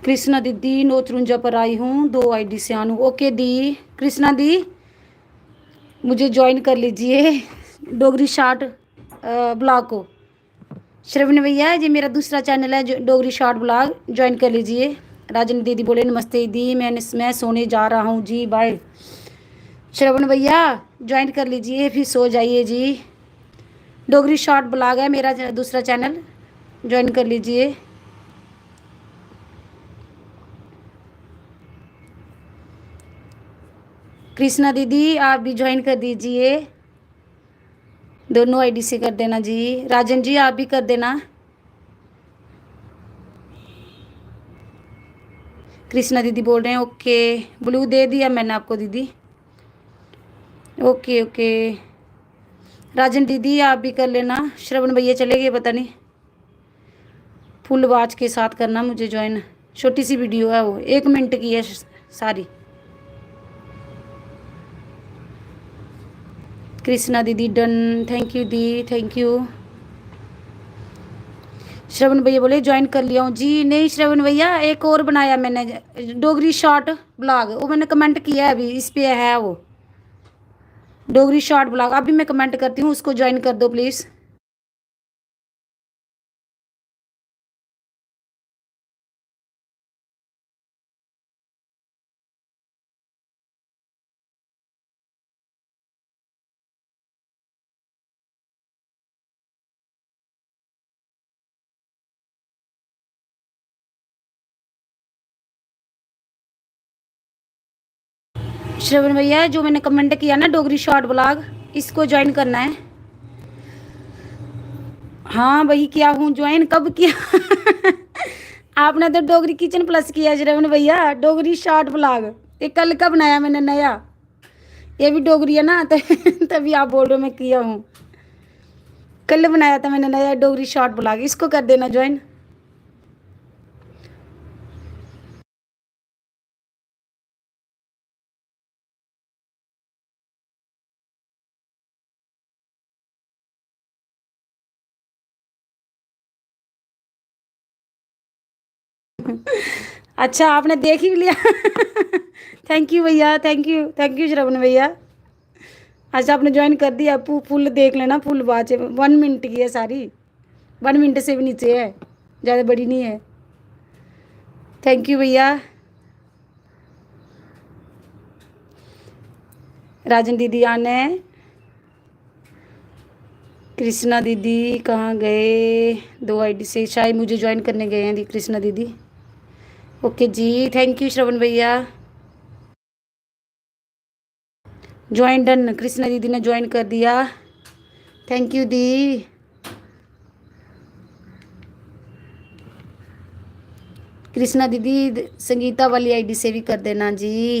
कृष्णा दीदी 953 पर आई हूँ, 2 ID से आनू। ओके दी, कृष्णा दी मुझे ज्वाइन कर लीजिए डोगरी शॉर्ट ब्लॉग को। श्रवण भैया जी मेरा दूसरा चैनल है डोगरी शॉर्ट ब्लॉग, ज्वाइन कर लीजिए। राजन दीदी बोले नमस्ते दी, मैं सोने जा रहा हूँ जी, बाय। श्रवण भैया ज्वाइन कर लीजिए, फिर सो जाइए जी। डोगरी शॉर्ट ब्लॉग है मेरा दूसरा चैनल, ज्वाइन कर लीजिए। कृष्णा दीदी आप भी ज्वाइन कर दीजिए, दोनों ID से कर देना जी। राजन जी आप भी कर देना। कृष्णा दीदी बोल रहे हैं ओके, ब्लू दे दिया मैंने आपको दीदी। ओके ओके, राजन दीदी आप भी कर लेना। श्रवण भैया चले गए पता नहीं। फुल आवाज के साथ करना मुझे ज्वाइन, छोटी सी वीडियो है वो, 1 मिनट की है सारी। कृष्णा दीदी डन, थैंक यू दी, थैंक यू। श्रवण भैया बोले ज्वाइन कर लिया हूँ जी। नहीं श्रवण भैया एक और बनाया मैंने डोगरी शॉर्ट ब्लॉग, वो मैंने कमेंट किया है अभी, इस पे है वो डोगरी शॉर्ट ब्लॉग। अभी मैं कमेंट करती हूँ, उसको ज्वाइन कर दो प्लीज़। श्रवण भैया जो मैंने कमेंट किया ना डोगरी शॉर्ट ब्लॉग, इसको ज्वाइन करना है। हाँ वही किया हूँ ज्वाइन, कब किया आपने तो डोगरी किचन प्लस किया श्रवण भैया, डोगरी शॉर्ट ब्लॉग ये कल का बनाया मैंने नया, ये भी डोगरी है ना तभी आप बोल रहे हो मैं किया हूँ। कल बनाया था मैंने नया डोगरी शॉर्ट ब्लॉग, इसको कर देना ज्वाइन। अच्छा आपने देख ही लिया थैंक यू भैया, थैंक यू श्रवण भैया। अच्छा आपने ज्वाइन कर दिया, फुल देख लेना, फुल बात है, 1 मिनट की है सारी, 1 मिनट से भी नीचे है, ज़्यादा बड़ी नहीं है। थैंक यू भैया। राजन दीदी आने, कृष्णा दीदी कहाँ गए, 2 ID से शायद मुझे ज्वाइन करने गए हैं दी कृष्णा दीदी। ओके जी थैंक यू श्रवण भैया। ज्वाइन डन, कृष्णा दीदी ने ज्वाइन कर दिया, थैंक यू दी। कृष्णा दीदी संगीता वाली ID से भी कर देना जी।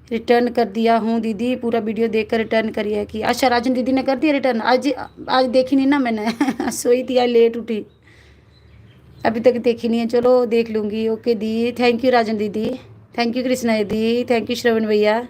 रिटर्न कर दिया हूँ दीदी, पूरा वीडियो देखकर रिटर्न करिए कि। अच्छा राजन दीदी ने कर दिया रिटर्न, आज देखी नहीं ना मैंने सोई थी, आज लेट उठी, अभी तक देखी नहीं है, चलो देख लूँगी। ओके दी, थैंक यू राजन दीदी, थैंक यू कृष्णा दीदी, थैंक यू श्रवण भैया।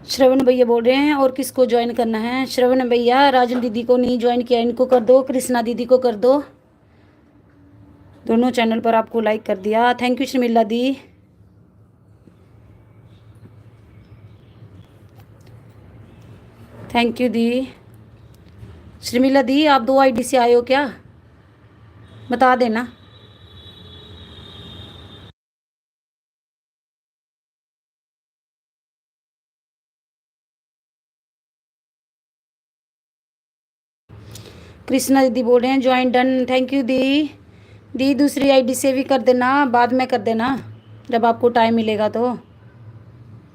श्रवण भैया बोल रहे हैं और किसको ज्वाइन करना है। श्रवण भैया राजन दीदी को नहीं ज्वाइन किया, इनको कर दो, कृष्णा दीदी को कर दो, दोनों चैनल पर आपको लाइक कर दिया, थैंक यू शर्मिला दी। थैंक यू दी। शर्मिला दी आप 2 आईडी से आए हो क्या, बता देना। कृष्णा दीदी बोल रहे हैं ज्वाइन डन, थैंक यू दी। दी दूसरी आईडी से भी कर देना, बाद में कर देना जब आपको टाइम मिलेगा तो।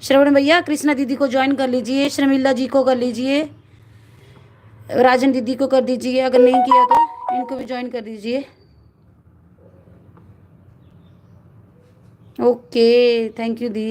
श्रवण भैया कृष्णा दीदी को ज्वाइन कर लीजिए, शर्मिला जी को कर लीजिए, राजन दीदी को कर दीजिए, अगर नहीं किया तो इनको भी ज्वाइन कर दीजिए। ओके थैंक यू दी।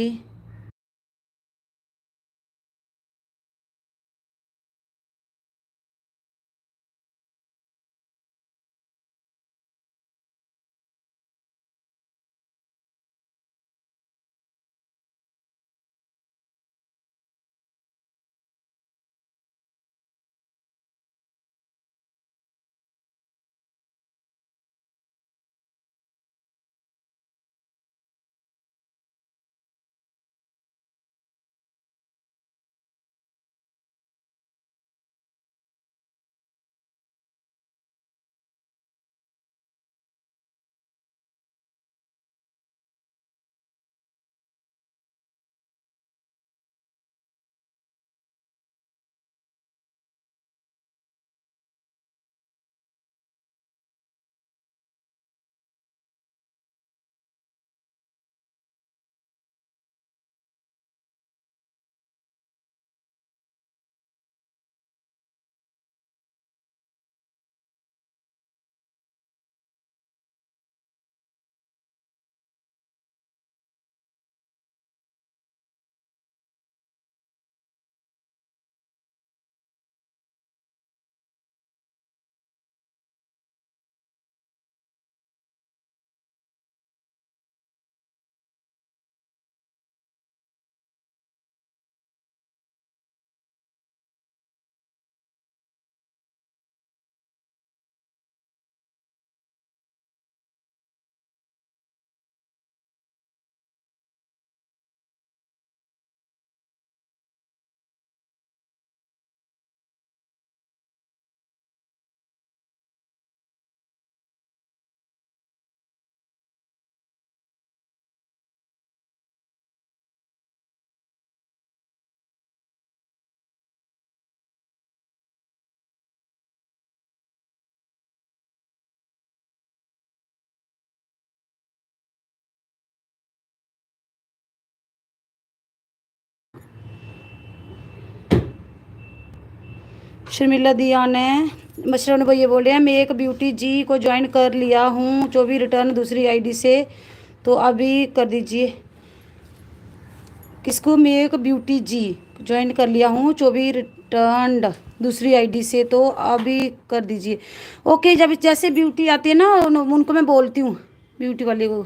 शर्मिला दिया ने मशरन भैया बोले हैं मैं एक ब्यूटी जी को ज्वाइन कर लिया हूँ, जो भी रिटर्न दूसरी आईडी से, तो अभी कर दीजिए। किसको, मैं एक ब्यूटी जी ज्वाइन कर लिया हूँ, जो भी रिटर्न दूसरी आईडी से, तो अभी कर दीजिए। ओके जब जैसे ब्यूटी आती है ना उनको मैं बोलती हूँ, ब्यूटी वाले को।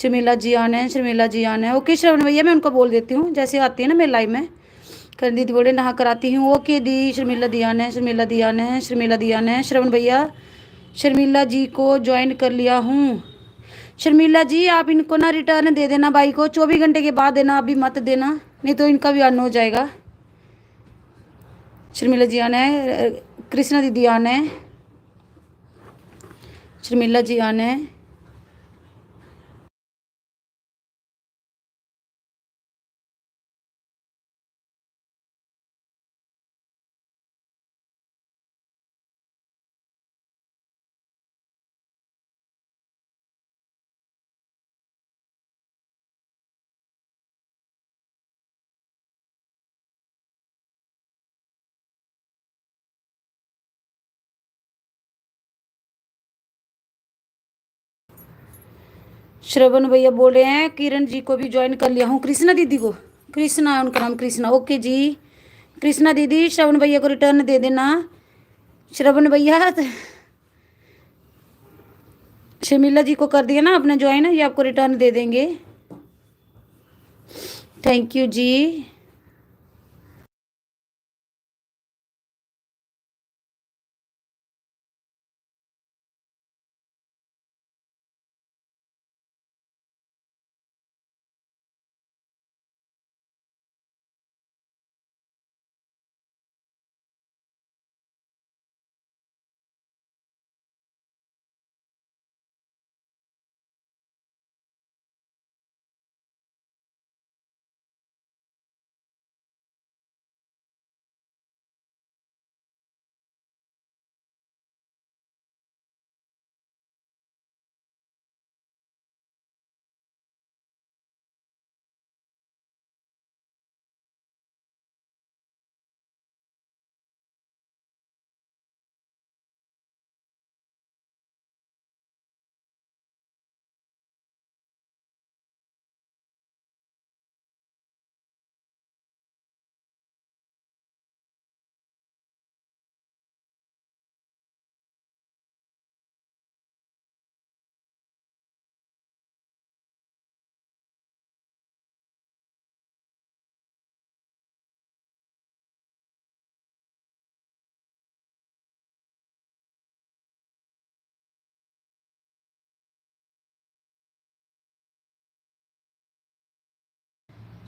शर्मिला जी आना है, शर्मिला जी आना है। ओके श्रवण भैया मैं उनको बोल देती हूँ, जैसे आती है ना मेरे लाइव में। कर दीदी बोले नहा कर आती हूँ। ओके दी। शर्मिला दियान है, शर्मिला दियान है, शर्मिला दियान है। श्रवण भैया शर्मिला जी को ज्वाइन कर लिया हूँ। शर्मिला जी आप इनको ना रिटर्न दे देना भाई को, 24 घंटे के बाद देना, अभी मत देना नहीं तो इनका भी अन हो जाएगा। शर्मिला जी आना है, कृष्णा दीदी आना है, शर्मिला जी आना है। श्रवण भैया बोल रहे हैं किरण जी को भी ज्वाइन कर लिया हूँ, कृष्णा दीदी को, कृष्णा उनका नाम कृष्णा। ओके जी कृष्णा दीदी श्रवण भैया को रिटर्न दे देना। श्रवण भैया शर्मिला जी को कर दिया ना आपने ज्वाइन, ये आपको रिटर्न दे देंगे। थैंक यू जी।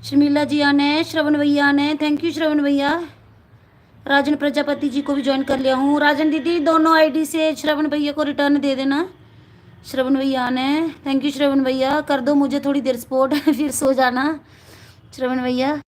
शर्मिला जी आने, श्रवण भैया आने, थैंक यू श्रवण भैया। राजन प्रजापति जी को भी ज्वाइन कर लिया हूँ। राजन दीदी दोनों आईडी से श्रवण भैया को रिटर्न दे देना। श्रवण भैया आने, थैंक यू श्रवण भैया। कर दो मुझे थोड़ी देर सपोर्ट फिर सो जाना श्रवण भैया।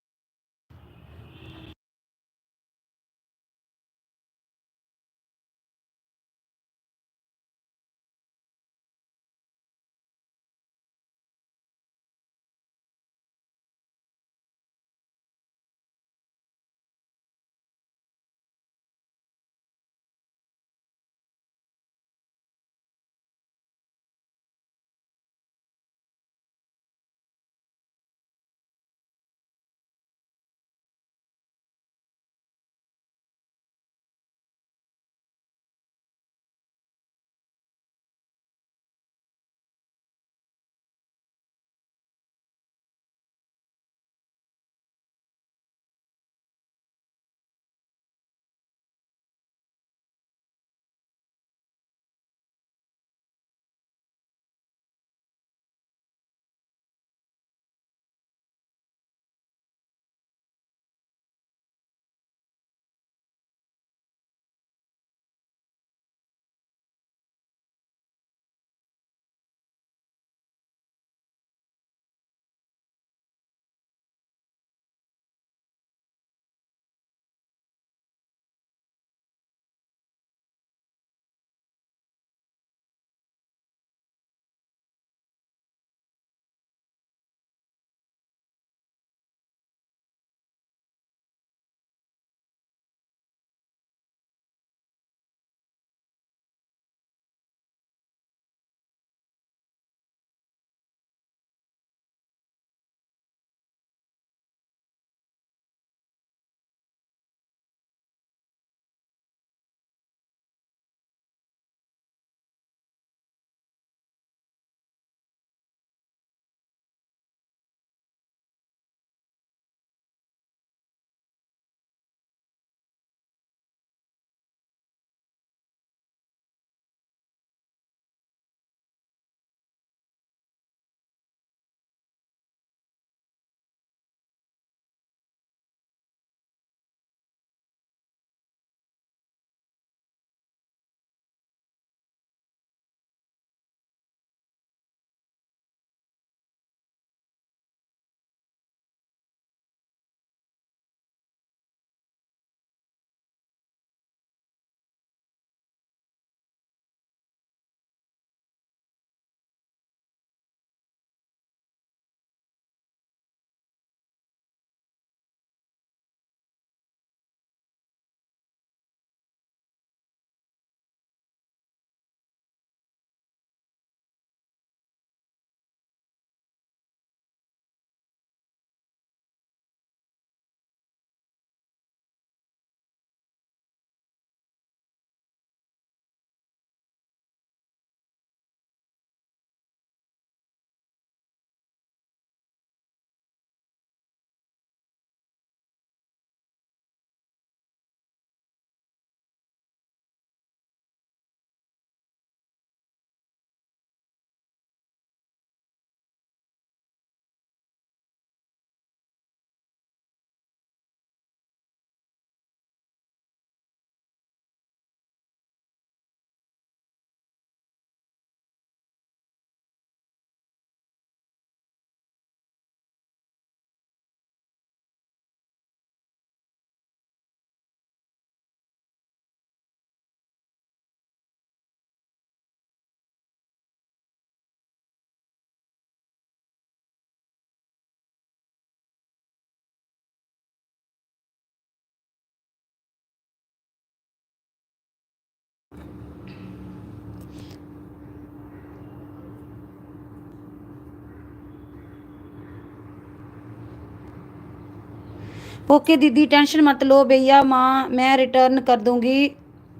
ओके दीदी टेंशन मत लो भैया, माँ मैं रिटर्न कर दूंगी।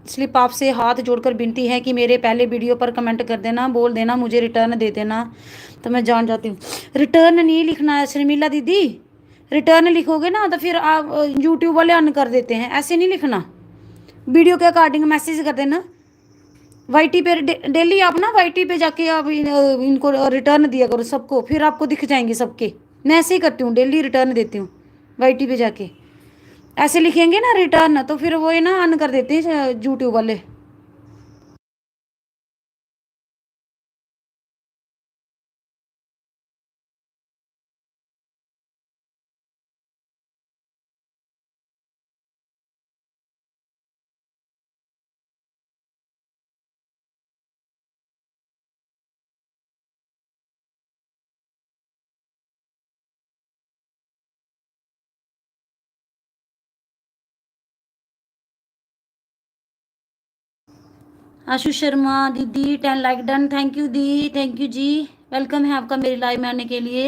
स्लिप आपसे हाथ जोड़कर विनती है कि मेरे पहले वीडियो पर कमेंट कर देना, बोल देना मुझे रिटर्न दे देना तो मैं जान जाती हूँ। रिटर्न नहीं लिखना है शर्मिला दीदी, रिटर्न लिखोगे ना तो फिर आप यूट्यूब वाले अन कर देते हैं, ऐसे नहीं लिखना। वीडियो के अकॉर्डिंग मैसेज कर देना। वाईटी पे डेली आप ना वाईटी पे जाके आप इनको रिटर्न दिया करो सबको, फिर आपको दिख जाएंगे सबके मैं ऐसे ही करती हूँ, डेली रिटर्न देती हूँ वाईटी पे जाके। ऐसे लिखेंगे ना रिटर्न, तो फिर वो ये ना अन कर देते हैं यूट्यूब वाले। आशु शर्मा दीदी 10 लाइक डन, थैंक यू दी, थैंक यू जी। वेलकम है आपका मेरी लाइव में आने के लिए।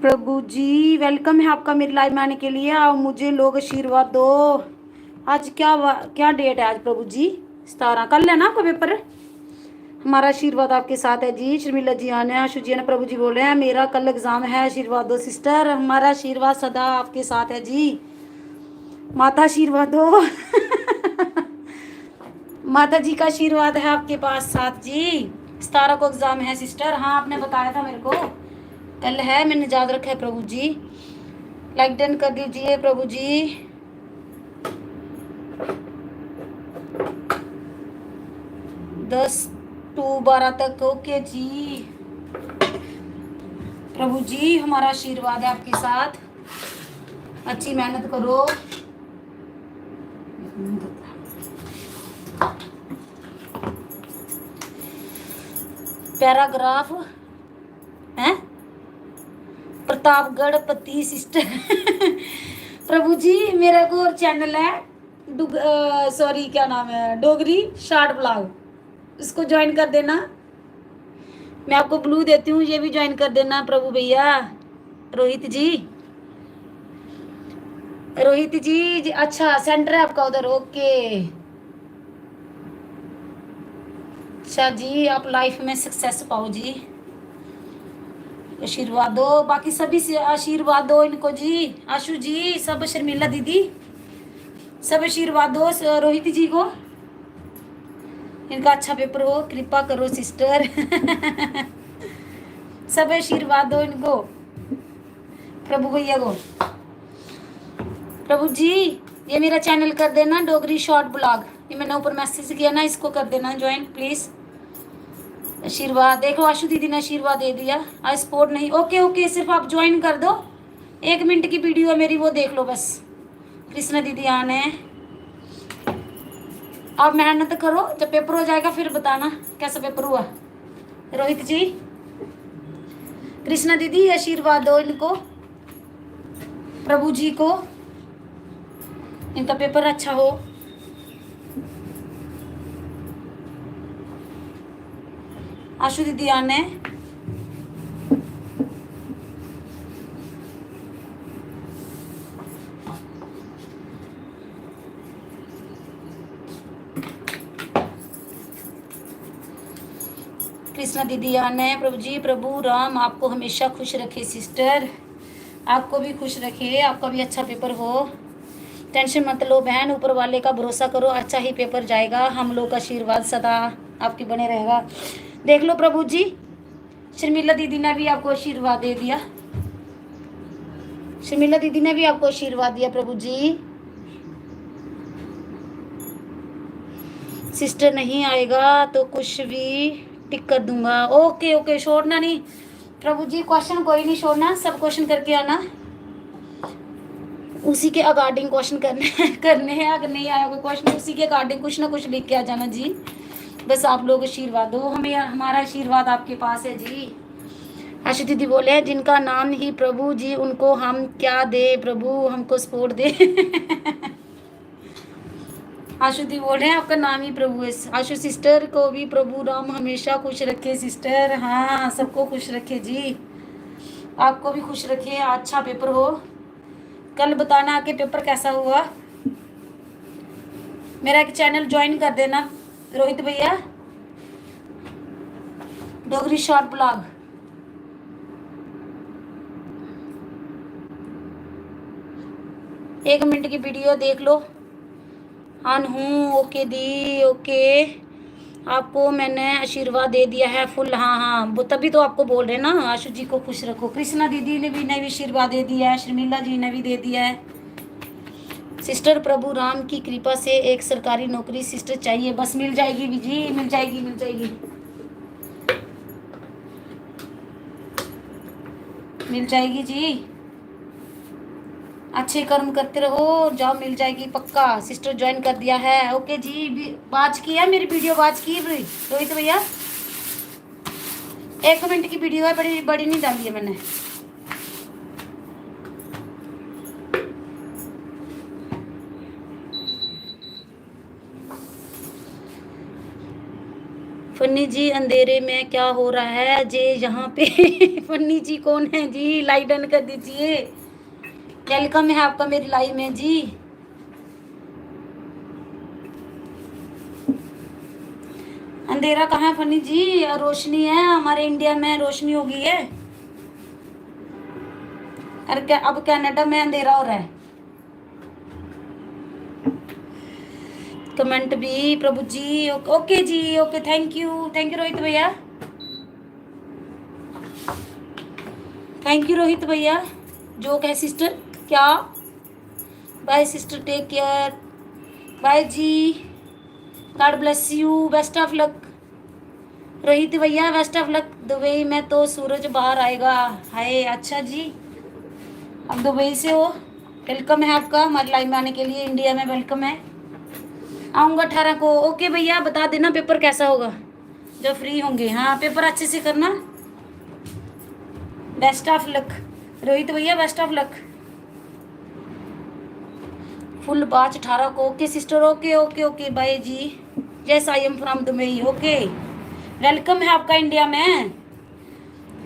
प्रभु जी वेलकम है आपका मेरी लाइव में आने के लिए। आओ मुझे लोग आशीर्वाद दो। आज क्या डेट है आज प्रभु जी? 17 कल है ना आपका पेपर? हमारा आशीर्वाद आपके साथ है जी। शर्मिला जी आने, आशु जी ने, प्रभु जी बोल रहे हैं मेरा कल एग्जाम है, आशीर्वाद दो सिस्टर। हमारा आशीर्वाद सदा आपके साथ है जी। माता आशीर्वाद दो। माता जी का आशीर्वाद है आपके पास साथ जी। 17 को एग्जाम है सिस्टर। हाँ आपने बताया था मेरे को, कल है, मैंने याद रखा है प्रभु जी। लाइक डन कर दीजिए प्रभु जी। दस टू 12 तक ओके जी। प्रभु जी हमारा आशीर्वाद है आपके साथ। अच्छी मेहनत करो। पैराग्राफ है प्रतापगढ़ पति सिस्टर। प्रभु जी मेरा को और चैनल है सॉरी क्या नाम है, डोगरी शॉर्ट ब्लॉग, इसको ज्वाइन कर देना। मैं आपको ब्लू देती हूँ, ये भी ज्वाइन कर देना प्रभु भैया। रोहित जी, रोहित जी अच्छा सेंटर है आपका उधर, ओके। अच्छा जी आप लाइफ में सक्सेस पाओ जी। आशीर्वाद दो, बाकी सभी से आशीर्वाद दो इनको जी। आशु जी सब, शर्मिला दीदी सब आशीर्वाद दो रोहित जी को, इनका अच्छा पेपर हो, कृपा करो सिस्टर। सब आशीर्वाद दो इनको, प्रभु भैया को। प्रभु जी ये मेरा चैनल कर देना डोगरी शॉर्ट ब्लॉग, ये मैंने ऊपर मैसेज किया ना, इसको कर देना ज्वाइन प्लीज। आशीर्वाद देखो, आशु दीदी ने आशीर्वाद दे दिया। आज स्पोर्ट नहीं, ओके ओके, सिर्फ आप ज्वाइन कर दो। 1 मिनट की वीडियो है मेरी, वो देख लो बस। कृष्णा दीदी आने, आप मेहनत करो, जब पेपर हो जाएगा फिर बताना कैसा पेपर हुआ। रोहित जी, कृष्णा दीदी आशीर्वाद दो इनको, प्रभु जी को, इनका पेपर अच्छा हो। आशु दीदी आने, कृष्णा दीदी आने। प्रभु जी प्रभु राम आपको हमेशा खुश रखे सिस्टर, आपको भी खुश रखे, आपका भी अच्छा पेपर हो। टेंशन मत लो बहन, ऊपर वाले का भरोसा करो, अच्छा ही पेपर जाएगा। हम लोग का आशीर्वाद सदा आपकी बने रहेगा। देख लो प्रभु जी, शर्मिला दीदी ने भी आपको आशीर्वाद दे दिया, शर्मिला दीदी ने भी आपको आशीर्वाद दिया प्रभु जी। सिस्टर नहीं आएगा तो कुछ भी टिक कर दूंगा, ओके ओके, छोड़ना नहीं प्रभु जी, क्वेश्चन कोई नहीं छोड़ना, सब क्वेश्चन करके आना, उसी के अकॉर्डिंग क्वेश्चन करने हैं। अगर नहीं आया कोई क्वेश्चन, उसी के अकॉर्डिंग कुछ ना कुछ लिख के आ जाना जी। बस आप लोग आशीर्वाद दो हमें, हमारा आशीर्वाद आपके पास है जी। आशु दीदी बोले जिनका नाम ही प्रभु जी उनको हम क्या दे, प्रभु हमको सपोर्ट दे। आशु दी बोल रहे हैं आपका नाम ही प्रभु है। आशु सिस्टर को भी प्रभु राम हमेशा खुश रखे सिस्टर। हाँ सबको खुश रखे जी, आपको भी खुश रखे, अच्छा पेपर हो। कल बताना आके पेपर कैसा हुआ। मेरा एक चैनल ज्वाइन कर देना रोहित भैया, डोगरी शॉर्ट ब्लॉग। एक मिनट की वीडियो देख लो। ऑन हूँ, ओके दी, ओके। आपको मैंने आशीर्वाद दे दिया है फुल। हाँ हाँ वो तभी तो आपको बोल रहे हैं ना, आशु जी को खुश रखो। कृष्णा दीदी ने भी आशीर्वाद दे दिया है, शर्मिला जी ने भी दे दिया है। सिस्टर प्रभु राम की कृपा से एक सरकारी नौकरी सिस्टर चाहिए, बस मिल जाएगी भी जी, मिल जाएगी मिल जाएगी मिल जाएगी जी। अच्छे कर्म करते रहो, जाओ मिल जाएगी पक्का। सिस्टर ज्वाइन कर दिया है, ओके जी। वाच की है मेरी वीडियो, वाच की रोहित भैया। 1 मिनट की वीडियो है, बड़ी बड़ी नहीं डाली है मैंने। फनी जी अंधेरे में क्या हो रहा है जी यहाँ पे? फन्नी जी कौन है जी? लाइक डन कर दीजिए। वेलकम है आपका मेरी लाइव में जी। अंधेरा कहाँ है फन्नी जी? रोशनी है हमारे इंडिया में, रोशनी हो गई है। अरे क्या अब कनाडा में अंधेरा हो रहा है? कमेंट भी प्रभु जी। ओके जी, ओके, थैंक यू रोहित भैया, थैंक यू रोहित भैया। जो कहे सिस्टर क्या? Bye sister, take care, bye जी, God bless you, best of luck Rohit भैया, बेस्ट ऑफ लक। दुबई में तो सूरज बाहर आएगा। हाय अच्छा जी, अब दुबई से हो, वेलकम है आपका हमारे लाइव में आने के लिए। इंडिया में वेलकम है। आऊँगा 18 को। ओके भैया, बता देना पेपर कैसा होगा जब फ्री होंगे। हाँ पेपर अच्छे से करना। बेस्ट ऑफ लक रोहित भैया, बेस्ट ऑफ लक। फुल बाच 18 को। Okay sister, okay okay okay, bye जी। Yes I am from Dubai. Okay, welcome है आपका इंडिया में।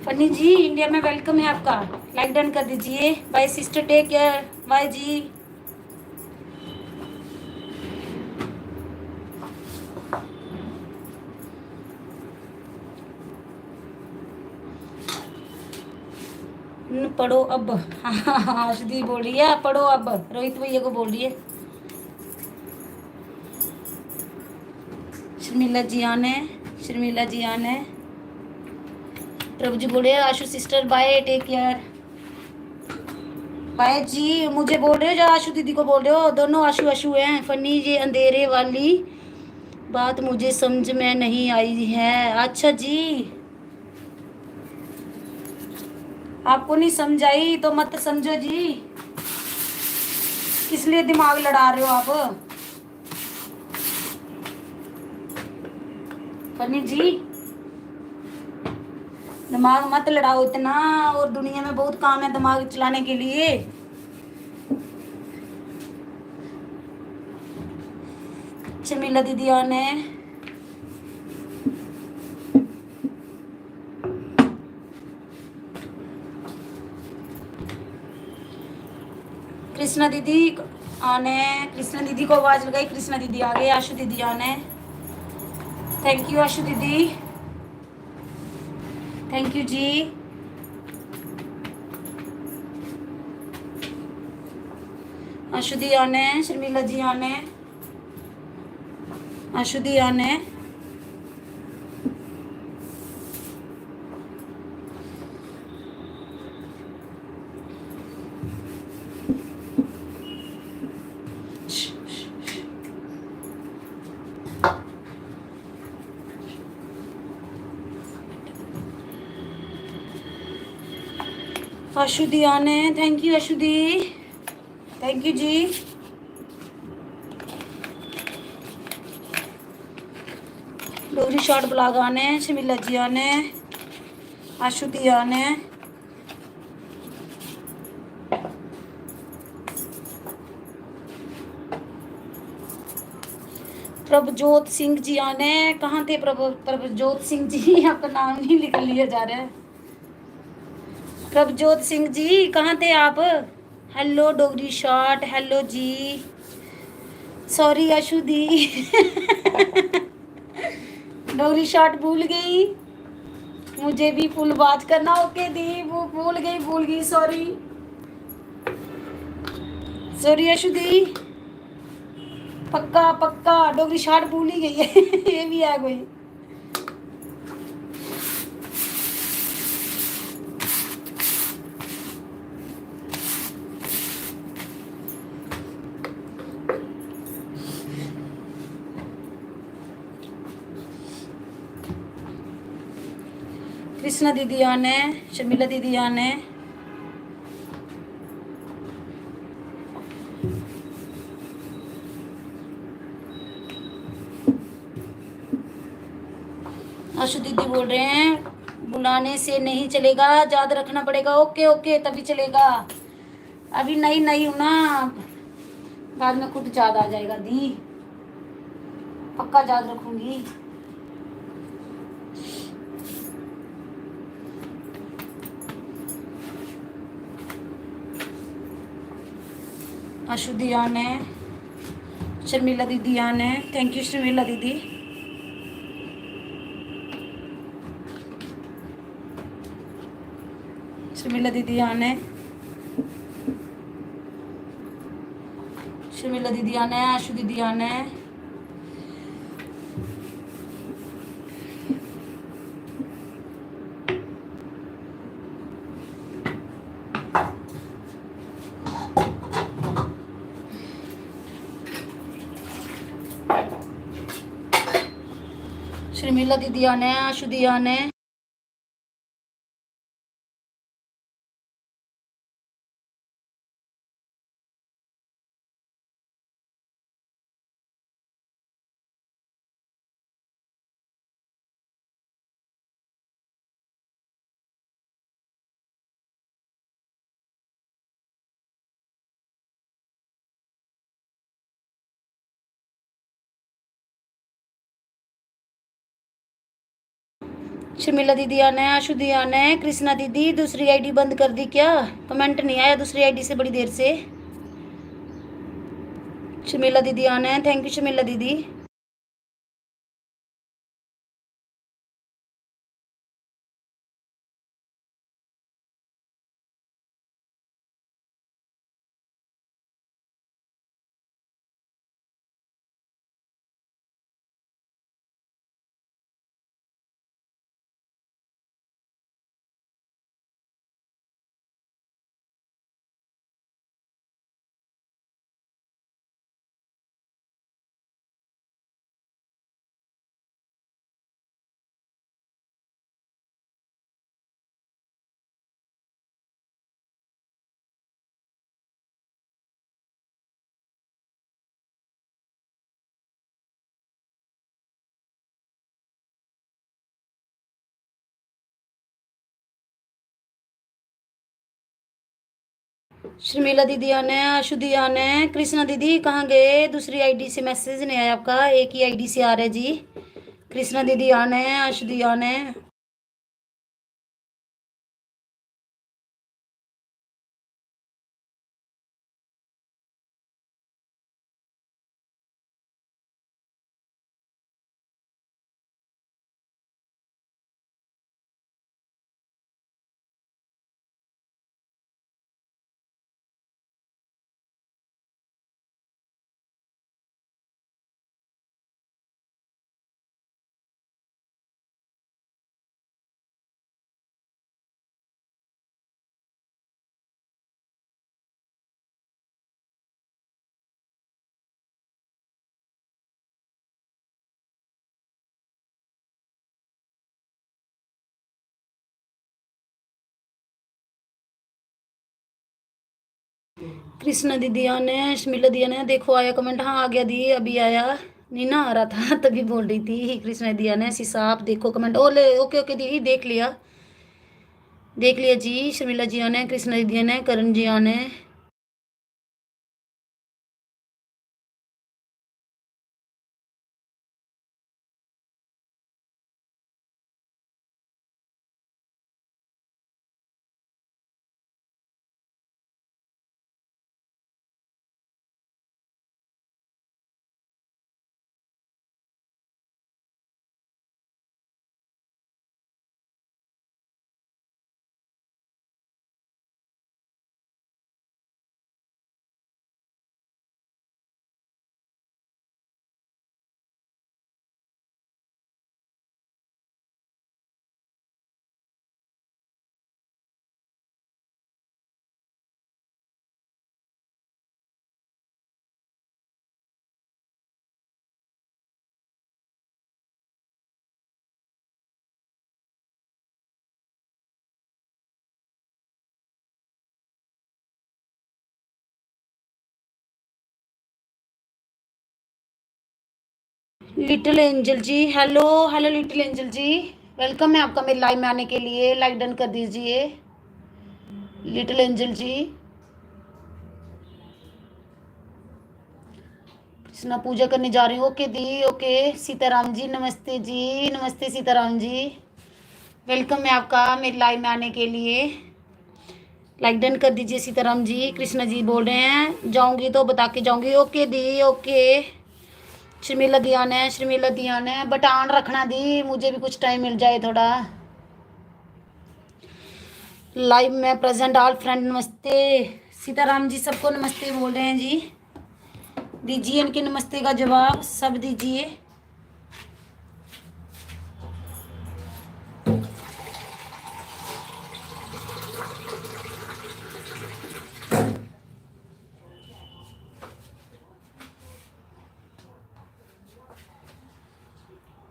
फनी जी इंडिया में वेलकम है आपका। लाइक डन कर दीजिए। Bye sister, take care, bye जी। पढ़ो अब। हाँ अर्शदी बोल रही है पढ़ो अब, रोहित भैया को बोल रही है। शर्मिला जी आने, शर्मिला जी आने। प्रभु जी बोल रहे हैं Ashu sister bye, take care, bye जी। मुझे बोल रहे हो या आशु दीदी को बोल रहे हो? दोनों आशु आशु हैं। फनी ये अंधेरे वाली बात मुझे समझ में नहीं आई है। अच्छा जी, आपको नहीं समझ आई तो मत समझो जी। किस लिए दिमाग लड़ा रहे हो आप फनी जी? दिमाग मत लड़ाओ इतना, और दुनिया में बहुत काम है दिमाग चलाने के लिए। शर्मिला दीदी आने, कृष्णा दीदी आने, कृष्णा दीदी को आवाज लगाई, कृष्णा दीदी आ गए। आशु दीदी आने, थैंक यू आशु दीदी, थैंक यू जी। आशु दी आने, शर्मिला जी आने, आशु दी आने। आशुदी आने, थैंक यू आशुदी, थैंक यू जी। डोगरी शॉर्ट ब्लॉग आने, शर्मिला जी आने, आशुदी आने, प्रभजोत सिंह जी आने। कहाँ थे प्रभजोत सिंह जी? आपका नाम नहीं लिख लिया जा रहा है। प्रभजोत सिंह जी कहाँ थे आप? हेलो डोगरी शॉर्ट, हेलो जी। सॉरी आशु दी। डोगरी शॉर्ट भूल गई, मुझे भी फुल बात करना। ओके दी, वो भूल गई, सॉरी सॉरी आशु दी। पक्का पक्का डोगरी शॉर्ट भूल ही गई है। ये भी है कोई। कृष्णा दीदी आने, शर्मिला दीदी आने, आशु दीदी बोल रहे हैं बुलाने से नहीं चलेगा, याद रखना पड़ेगा। ओके ओके तभी चलेगा। अभी नई नई हूँ ना, बाद में खुद याद आ जाएगा दी, पक्का याद रखूंगी। आशु दिया ने, शर्मिला दीदी आने, थैंक यू शर्मिला दीदी। शर्मिला दीदी आने, शर्मिला दीदी आने, आशु दीदी आने। शर्मिला दीदी आने, आशु दी आने। शर्मिला दीदी आने, आशु दी आने। कृष्णा दीदी दूसरी आईडी बंद कर दी क्या? कमेंट नहीं आया दूसरी आईडी से बड़ी देर से। शर्मिला दीदी आने, थैंक यू शर्मिला दीदी। शर्मिला दीदी आने, आशु दी आने। कृष्णा दीदी कहाँ गए? दूसरी आईडी से मैसेज नहीं आया आपका, एक ही आईडी से आ रहा है जी। कृष्णा दीदी आने, आशु दी आने। कृष्णा दीदी आने, शर्मिला दी आने। देखो आया कमेंट, हाँ आ गया दी, अभी आया। नीना आ रहा था तभी बोल रही थी। कृष्णा दी आने, सीसा आप देखो कमेंट। ओले ओके ओके दी, देख लिया देख लिया जी। शर्मिला जी आने, कृष्णा दीदी आने, करण जी आने। लिटिल एंजल जी, हेलो हेलो लिटिल एंजल जी, वेलकम है आपका मेरे लाइव में आने के लिए। लाइक डन कर दीजिए लिटिल एंजल जी। कृष्णा पूजा करने जा रही हूँ, ओके दी ओके। सीताराम जी नमस्ते जी, नमस्ते सीताराम जी, वेलकम है आपका मेरे लाइव में आने के लिए। लाइक डन कर दीजिए सीताराम जी। कृष्णा जी बोल रहे हैं जाऊंगी तो बता के जाऊंगी। ओके दी ओके। शर्मिला दियान है, शर्मिला दियान है, बटान रखना दी, मुझे भी कुछ टाइम मिल जाए थोड़ा। लाइव में प्रेजेंट ऑल फ्रेंड नमस्ते। सीताराम जी सबको नमस्ते बोल रहे हैं जी। दीजिए इनके नमस्ते का जवाब, सब दीजिए।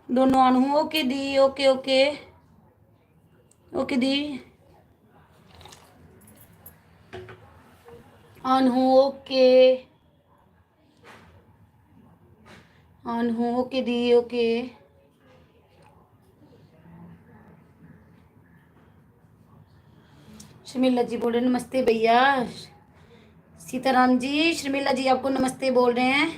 दोनों ऑन हूँ। ओके दी okay okay okay the on हूँ। ओके ऑन हूँ। ओके दी ओके। शर्मिला जी बोल रहे नमस्ते भैया। सीताराम जी शर्मिला जी आपको नमस्ते बोल रहे हैं।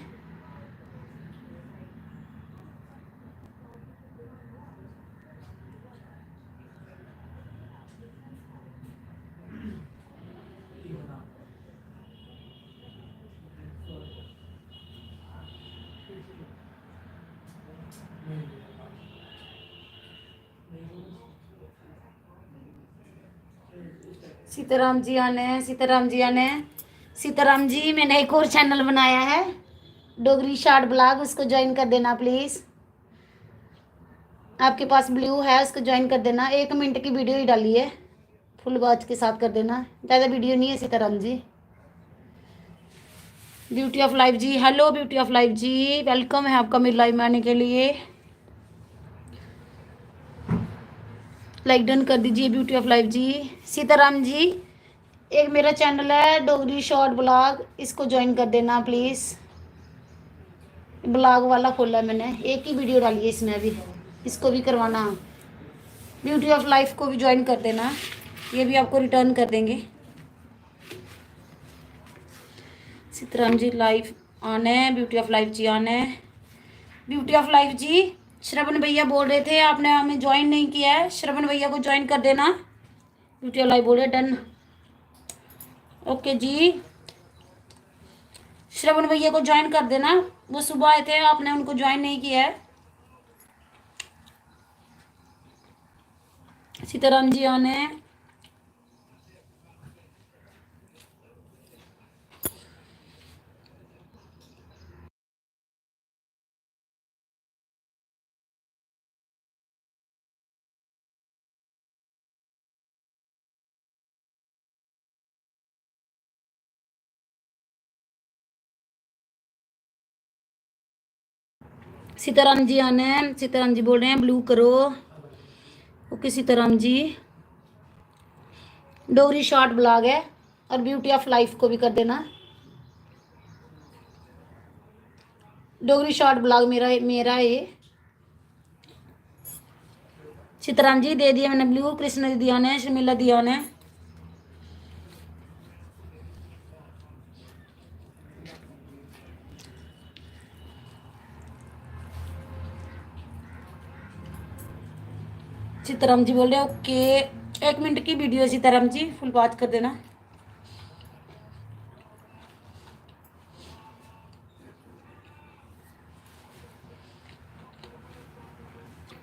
सीताराम जी आने, सीताराम जी आने। सीताराम जी मैंने एक और चैनल बनाया है डोगरी शॉर्ट ब्लॉग, उसको ज्वाइन कर देना प्लीज़। आपके पास ब्लू है उसको ज्वाइन कर देना। 1 मिनट की वीडियो ही डाली है, फुल वॉच के साथ कर देना, ज़्यादा वीडियो नहीं है Sitaram ji. Beauty of life ji hello, beauty of life ji welcome है आपका मेरी लाइव में आने के लिए। लाइक डन कर दीजिए ब्यूटी ऑफ लाइफ जी। सीताराम जी एक मेरा चैनल है डोगरी शॉर्ट ब्लॉग, इसको ज्वाइन कर देना प्लीज़। ब्लॉग वाला खोला है मैंने, एक ही वीडियो डाली है इसमें भी, इसको भी करवाना। ब्यूटी ऑफ लाइफ को भी ज्वाइन कर देना, ये भी आपको रिटर्न कर देंगे। सीताराम जी लाइफ ऑन है, beauty of life ji on है। Beauty of life ji Shravan भैया बोल रहे थे आपने हमें ज्वाइन नहीं किया है, श्रवण भैया को ज्वाइन कर देना। ब्यूटी ऑफ लाइफ बोल रहे डन। ओके जी श्रवण भैया को ज्वाइन कर देना, वो सुबह आए थे आपने उनको ज्वाइन नहीं किया है। सीताराम जी ऑन है। सीताराम जी आने हैं, सीताराम जी बोल रहे हैं ब्लू करो। ओके सीताराम जी डोगरी शॉर्ट ब्लॉग है, और ब्यूटी ऑफ लाइफ को भी कर देना। डोगरी शॉर्ट ब्लॉग मेरा मेरा है। सीताराम जी दे दिया मैंने ब्लू, कृष्ण दिया ने, शर्मिला दिया ने। सीताराम जी बोल रहे ओके। 1 मिनट की वीडियो है सीताराम जी, फुल वॉच कर देना।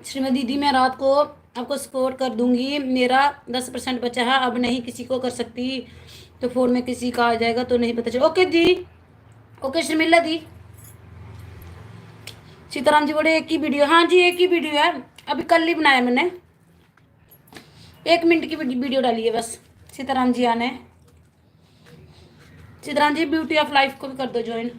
श्रीमती दीदी मैं रात को आपको सपोर्ट कर दूंगी, मेरा 10% बचा है, अब नहीं किसी को कर सकती, तो फोन में किसी का आ जाएगा तो नहीं पता चला। ओके दी ओके शर्मिला दी। सीताराम जी बोले एक ही वीडियो, हाँ जी एक ही वीडियो है, अभी कल ही बनाया मैंने, 1 मिनट की वीडियो डाली है बस। सीताराम जी आने, Sitaram ji beauty of life को भी कर दो ज्वाइन।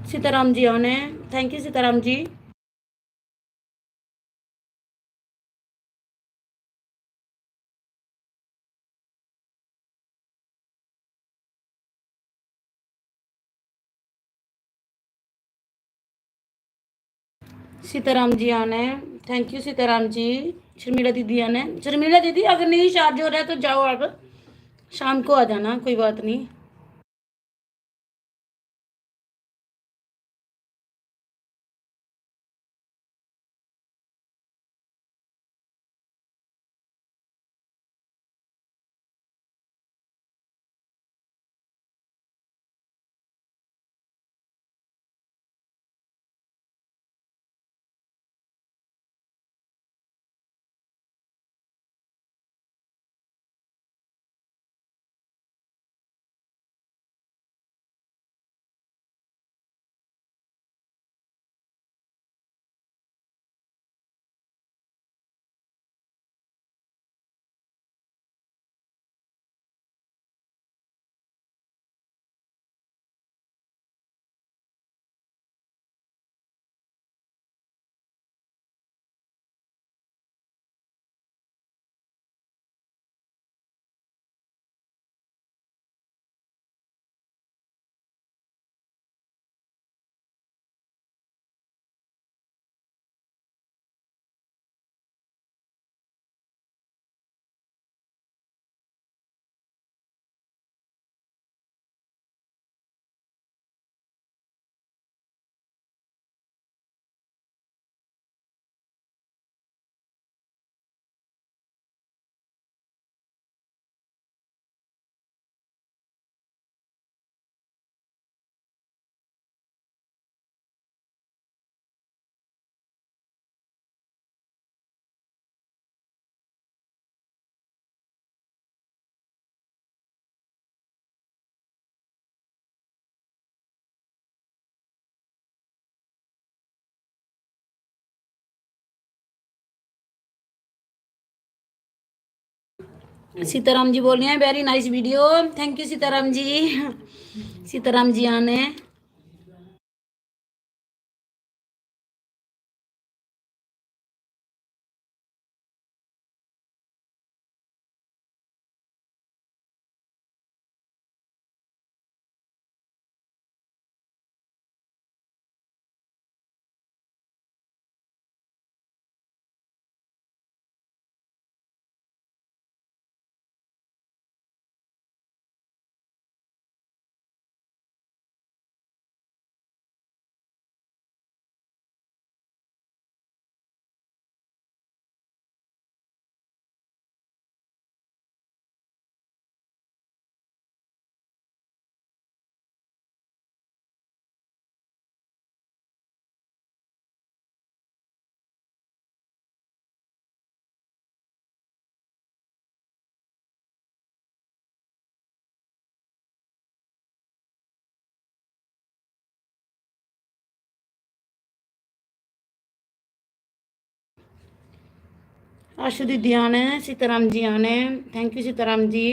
सीताराम जी आने, थैंक यू सीताराम जी। सीताराम जी आने, थैंक यू सीताराम जी। शर्मिला दीदी आने, शर्मिला दीदी अगर नहीं चार्ज हो रहा है तो जाओ आप, शाम को आ जाना, कोई बात नहीं। सीताराम जी बोल रहे हैं very nice video. Thank you Sitaram ji. Sitaram ji आने। आशु दीदी आने। सीताराम जी आने। Thank you Sitaram ji.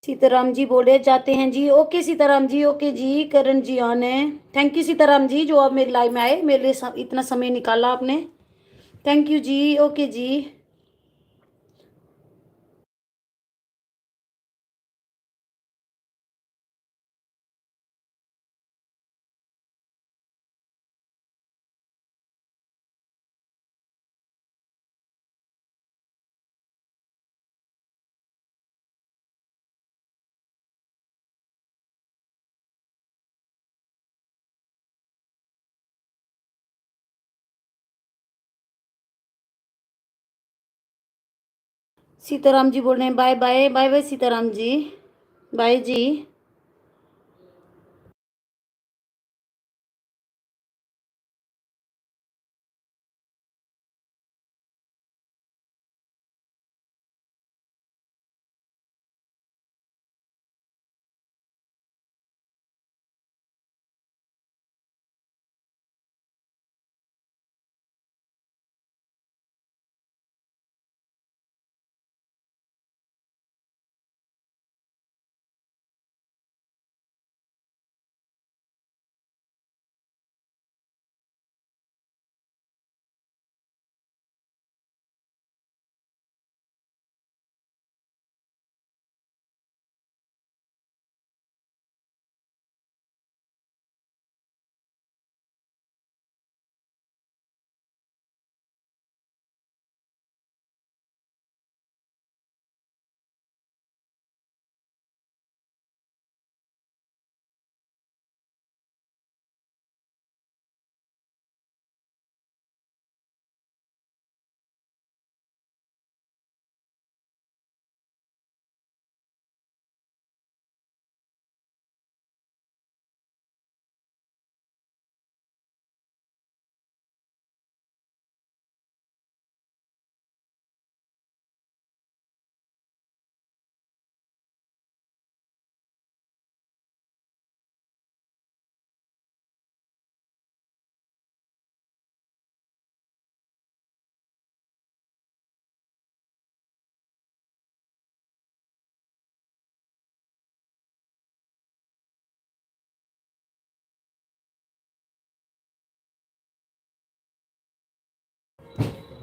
सीताराम जी बोले जाते हैं जी। ओके सीताराम जी, ओके जी। करण जी आने। थैंक यू सीताराम जी जो आप मेरी लाइव में आए, मेरे लिए इतना समय निकाला आपने। थैंक यू जी। ओके जी। सीताराम जी बोल रहे हैं bye bye bye bye Sitaram ji. Bye जी।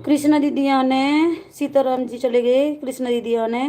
कृष्णा दीदी आने। सीताराम जी चले गए, कृष्णा दीदी आने।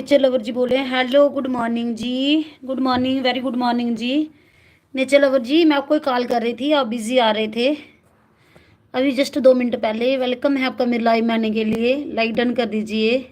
नेचर लवर जी बोले हेलो गुड मॉर्निंग जी। Good morning, very good morning जी। नेचर लवर जी मैं आपको कॉल कर रही थी, आप बिजी आ रहे थे अभी जस्ट 2 मिनट पहले। वेलकम है आपका मेरे लाइव में आने के लिए, लाइक डन कर दीजिए।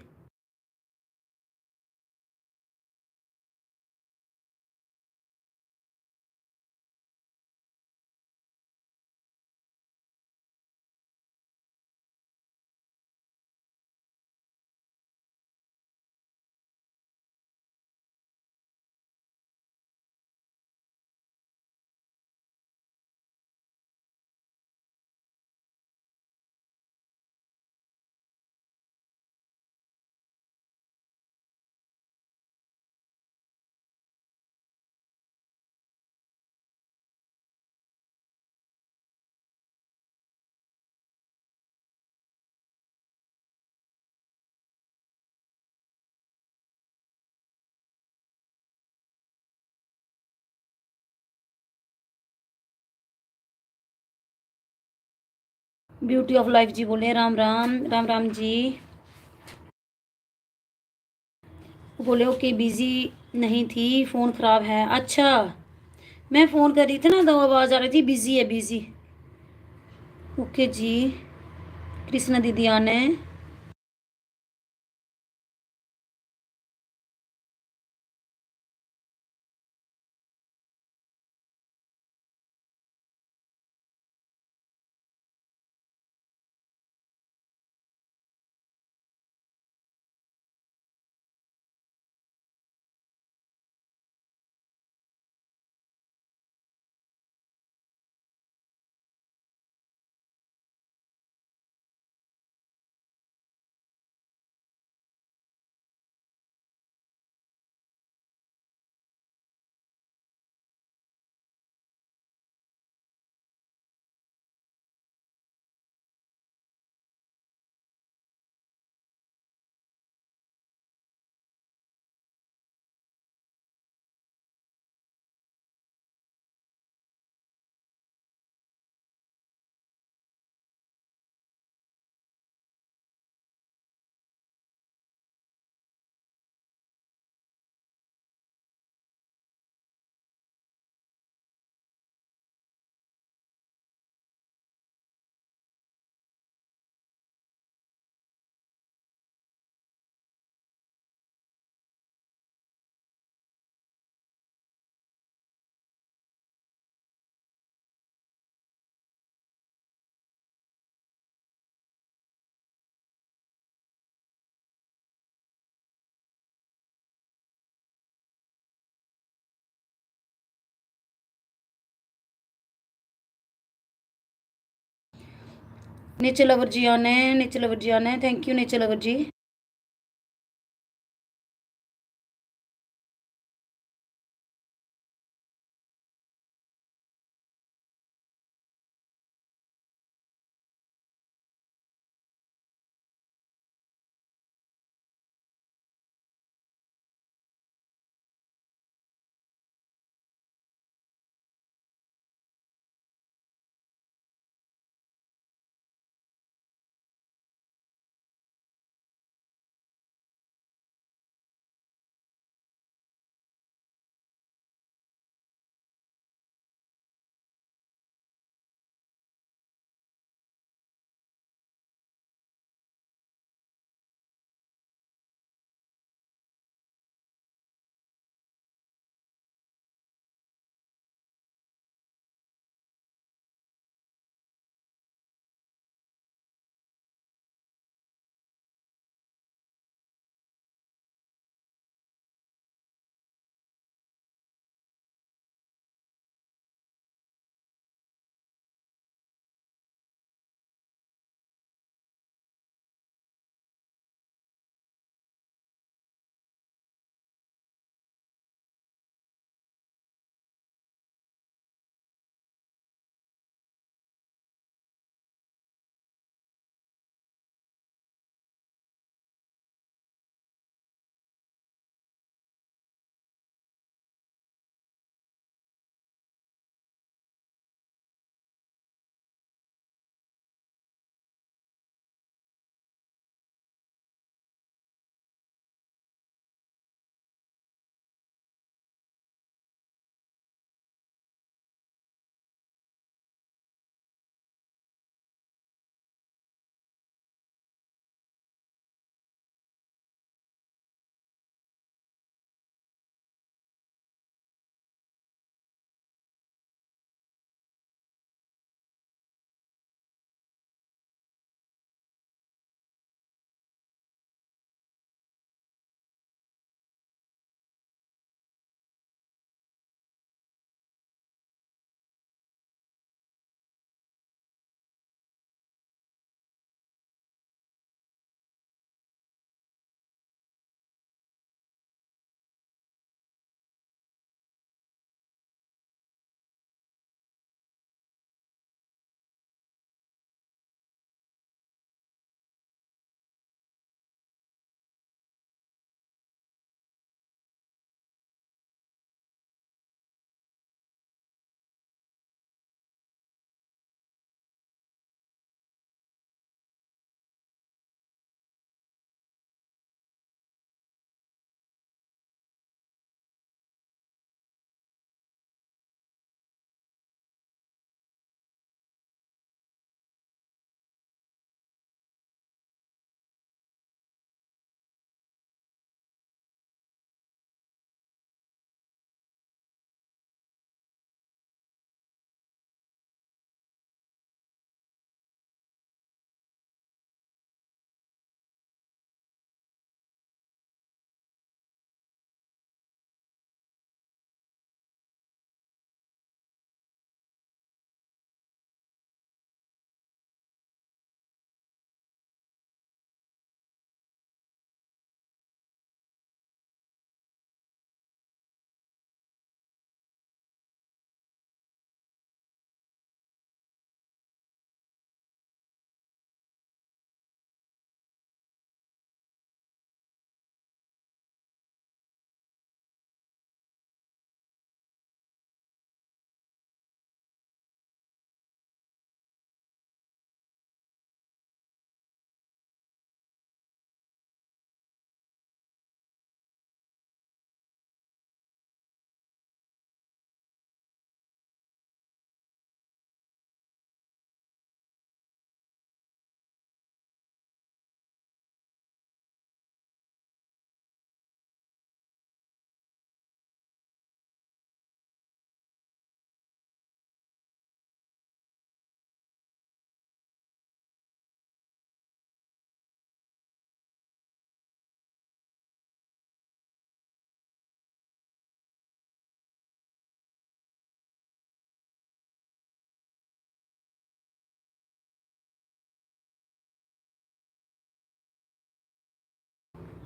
ब्यूटी ऑफ लाइफ जी बोले राम राम, राम राम जी। बोले ओके बिजी नहीं थी, फ़ोन ख़राब है। अच्छा, मैं फ़ोन कर रही थी ना तो आवाज़ आ रही थी बिजी है, बिजी। ओके जी। कृष्णा दीदी आने। नेचर लवर जी आने, नेचर लवर जी आने। Thank you nature lover ji.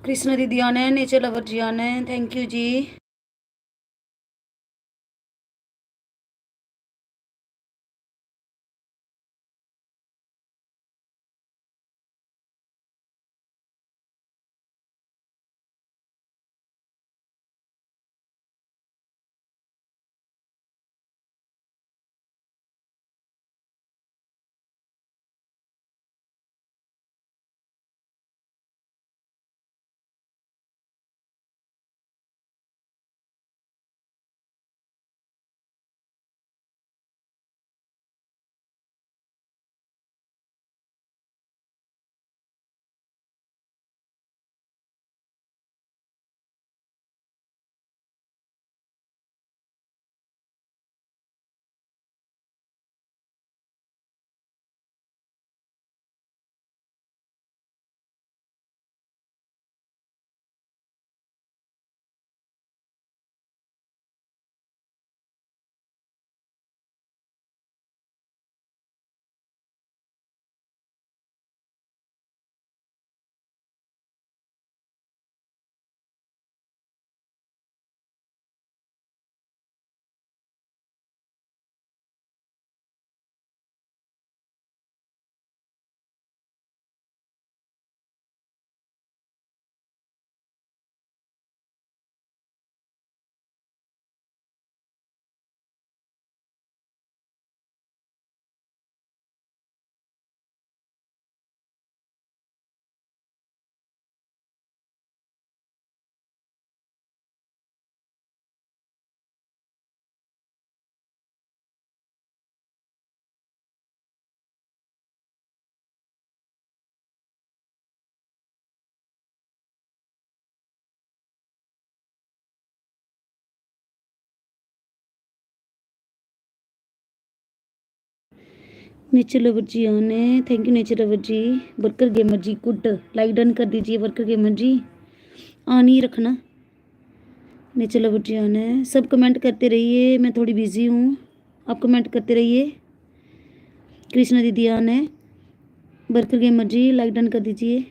Krishna दीदी आने हैं, नेचर लवर जी आने हैं, थैंक यू जी। नेचर लवर जी आने, thank you nature lover ji. Worker gamer ji good, like done कर दीजिए वर्कर गेमर जी, ऑन ही रखना। नेचर लवर जी आने, सब कमेंट करते रहिए, मैं थोड़ी बिजी हूँ, आप कमेंट करते रहिए। कृष्णा दीदी आने, वर्कर गेमर जी लाइक डन कर दीजिए।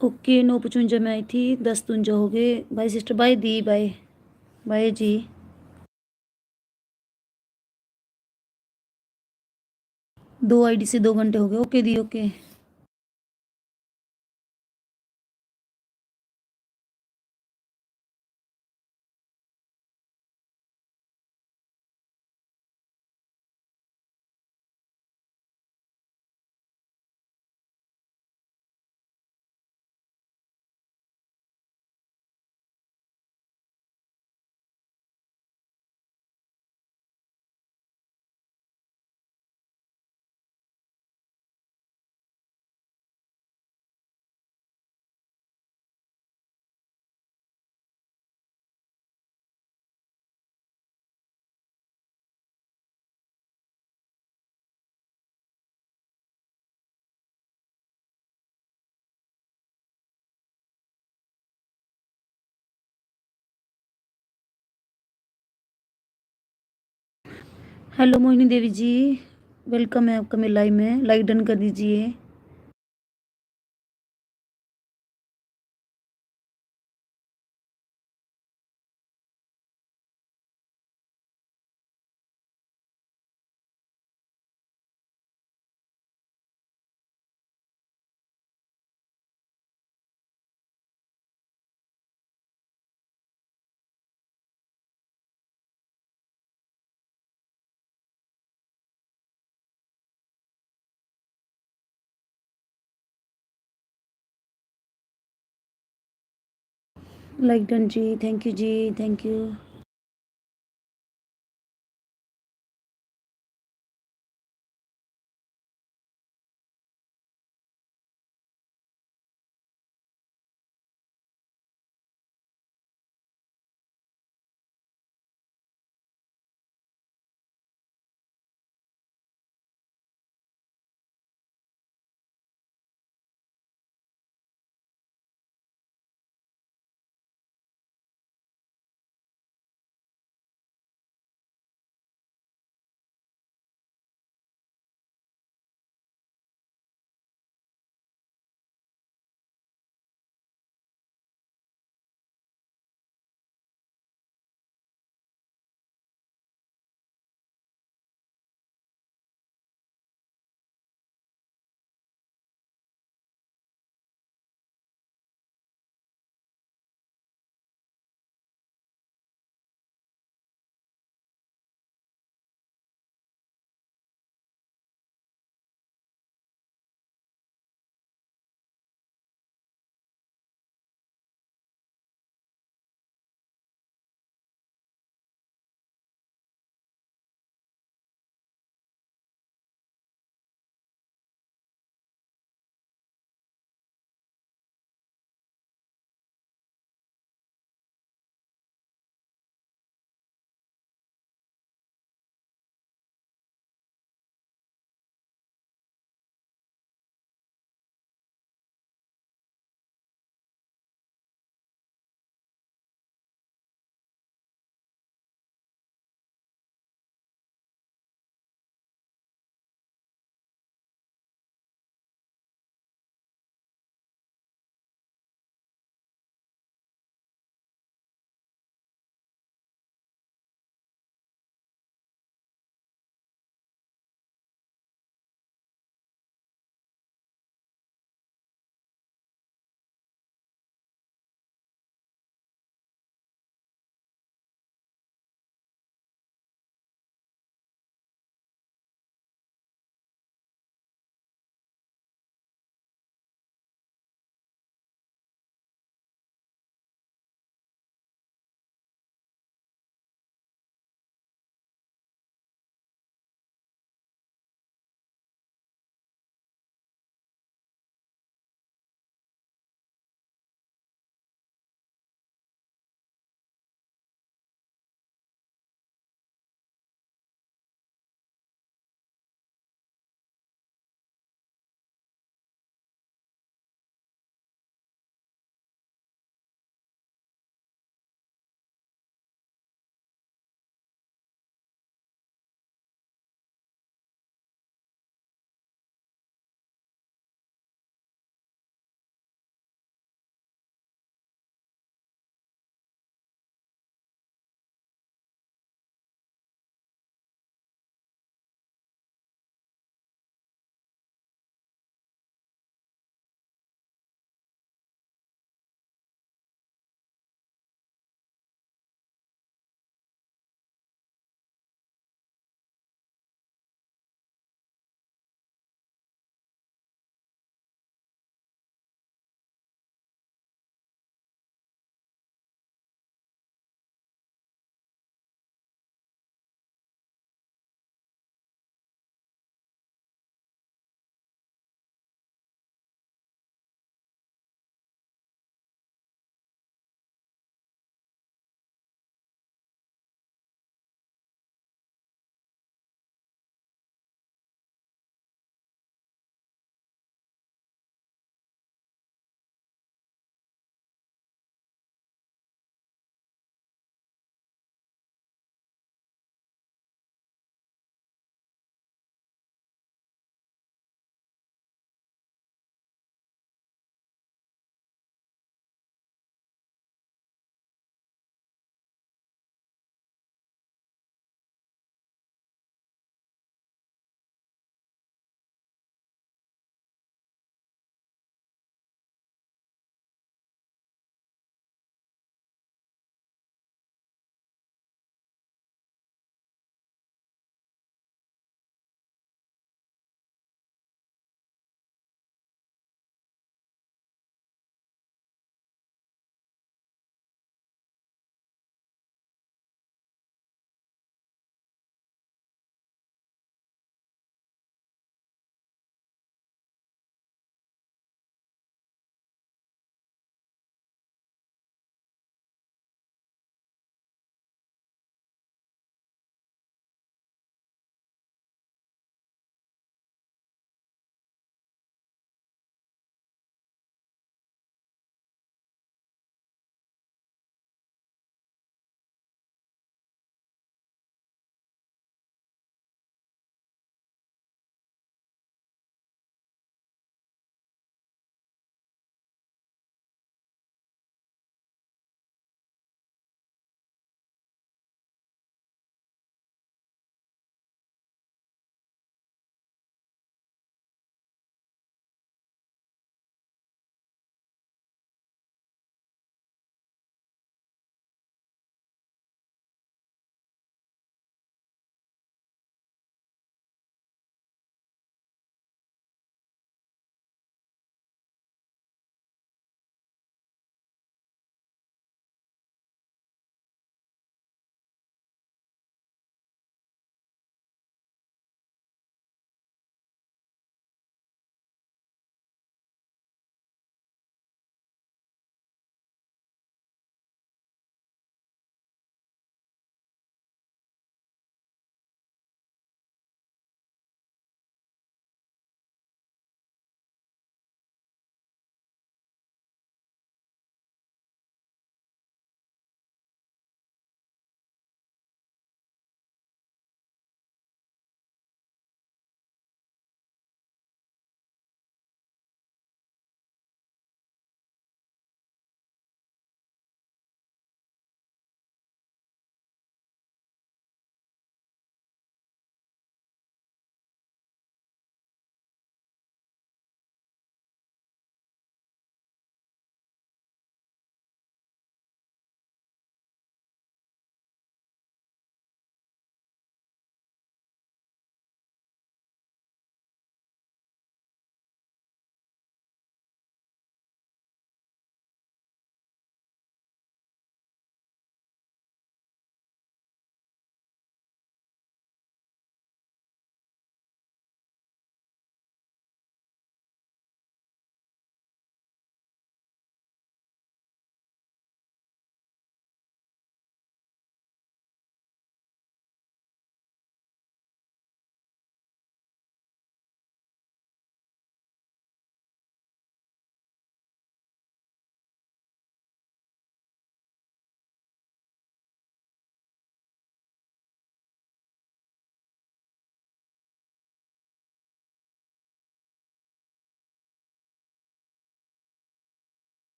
ओके 9:55 में आई थी, 10:53 हो गए। बाय सिस्टर, बाय दी, बाय बाय जी। दो आईडी से 2 घंटे हो गए। ओके दी, okay. Hello Mohini Devi ji, welcome है आपका मेरे लाइव में। लाइक डन कर दीजिए। लाइक डन जी, thank you ji, thank you.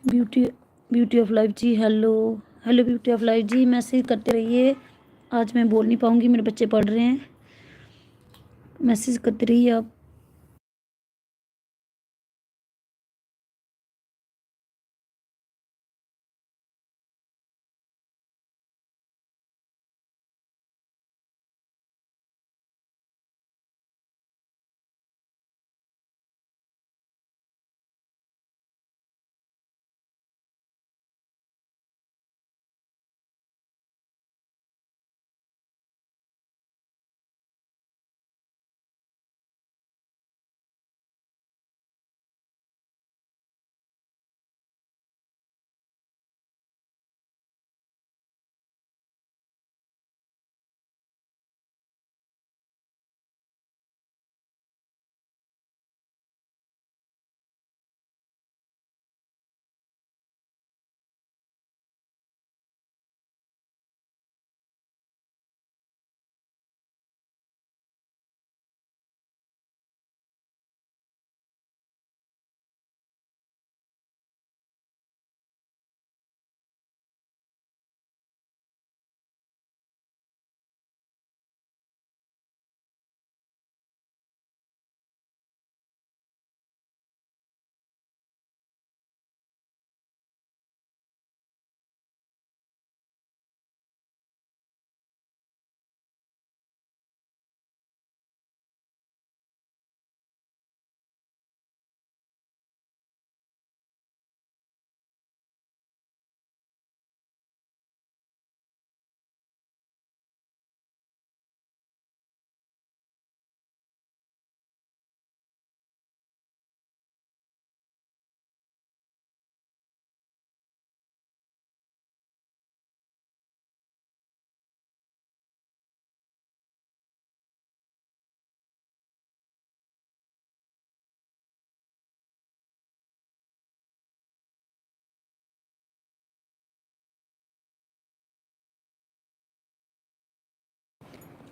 Beauty beauty of life ji, hello. Hello beauty of life ji, message करते रहिए। आज मैं बोल नहीं पाऊँगी, मेरे बच्चे पढ़ रहे हैं। मैसेज करते रहिए आप।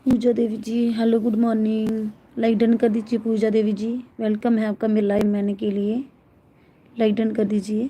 Pooja Devi ji, hello, good morning. Like done कर दीजिए पूजा देवी जी, वेलकम है आपका मेरे लाइव मैंने के लिए। लाइक डन कर दीजिए।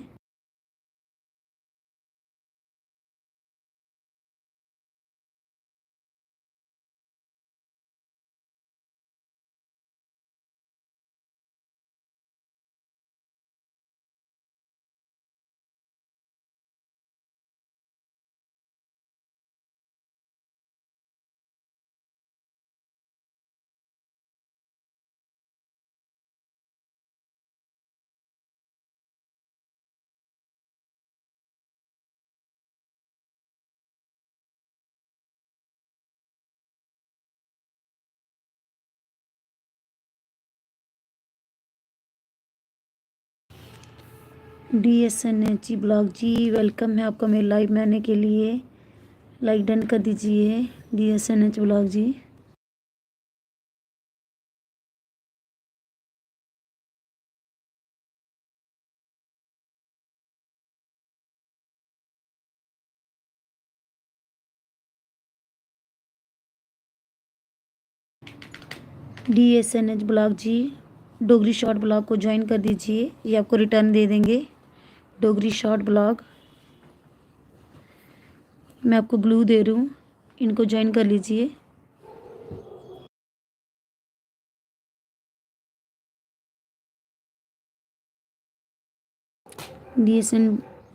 DSNH जी ब्लॉग जी, वेलकम है आपका मेरे लाइव मैंने के लिए। लाइक डन कर दीजिए DSNH ब्लॉग जी। DSNH ब्लॉग जी, डोगरी शॉर्ट ब्लॉग को ज्वाइन कर दीजिए, ये आपको रिटर्न दे देंगे। डोगरी शॉर्ट ब्लॉग, मैं आपको ग्लू दे रही हूँ, इनको ज्वाइन कर लीजिए। DSN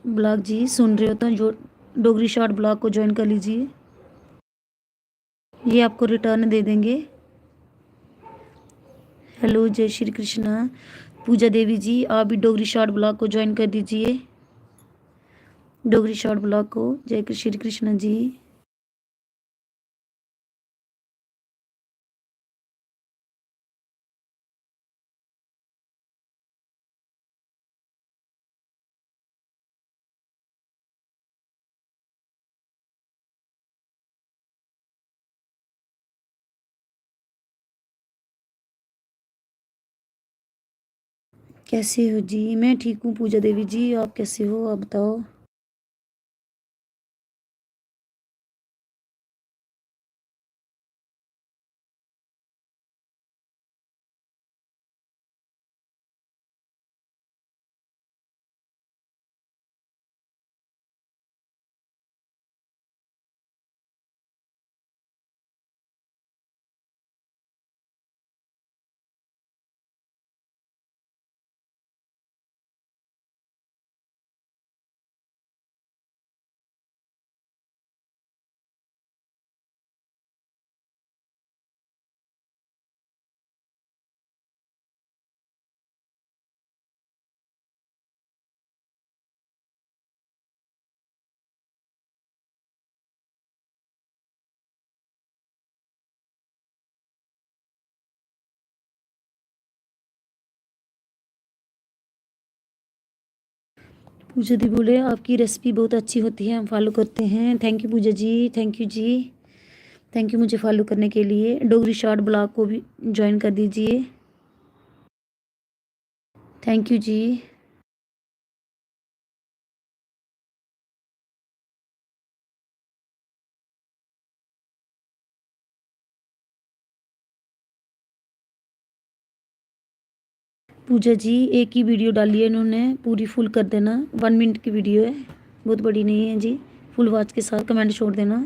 ब्लॉग जी, सुन रहे हो तो जो डोगरी शॉर्ट ब्लॉग को ज्वाइन कर लीजिए, ये आपको रिटर्न दे देंगे। हेलो, जय श्री कृष्णा। पूजा देवी जी, आप भी डोगरी शॉर्ट ब्लॉग को ज्वाइन कर दीजिए। डोगरी शॉर्ट ब्लॉग को, जय श्री कृष्णा जी। कैसे हो जी? मैं ठीक हूँ पूजा देवी जी, आप कैसे हो आप बताओ। पूजा दी बोले आपकी रेसिपी बहुत अच्छी होती है, हम फॉलो करते हैं। Thank you Puja ji, thank you ji, thank you मुझे फॉलो करने के लिए। डोगरी शॉर्ट ब्लॉग को भी ज्वाइन कर दीजिए। थैंक यू जी। पूजा जी एक ही वीडियो डाली है इन्होंने, पूरी फुल कर देना। 1 मिनट की वीडियो है, बहुत बड़ी नहीं है जी। फुल वॉच के साथ कमेंट छोड़ देना।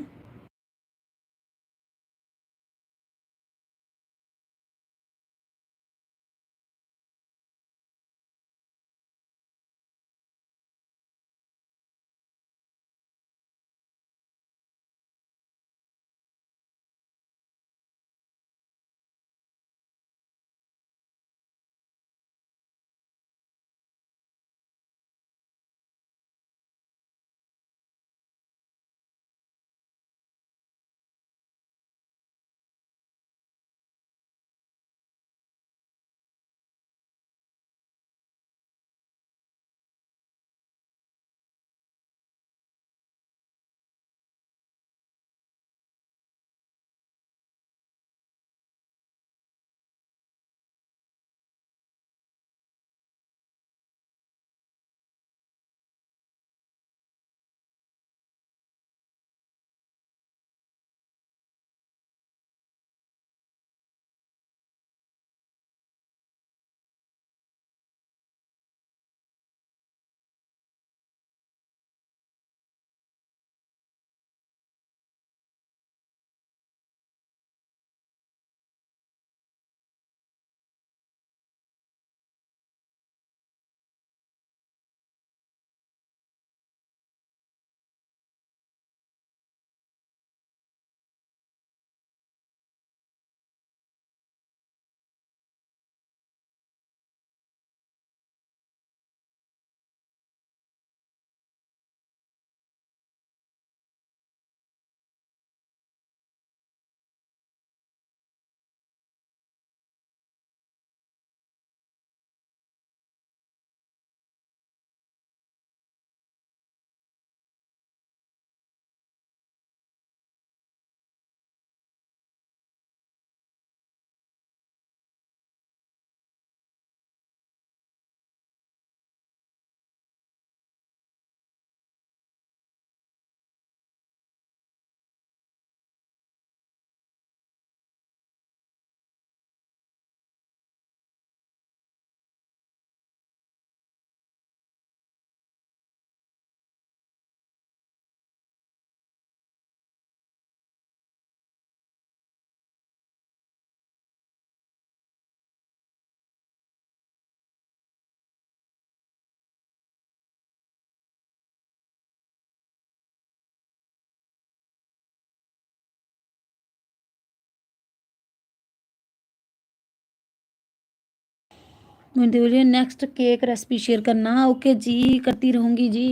मुझे बोलिए नेक्स्ट केक रेसिपी शेयर करना। ओके जी, करती रहूँगी जी।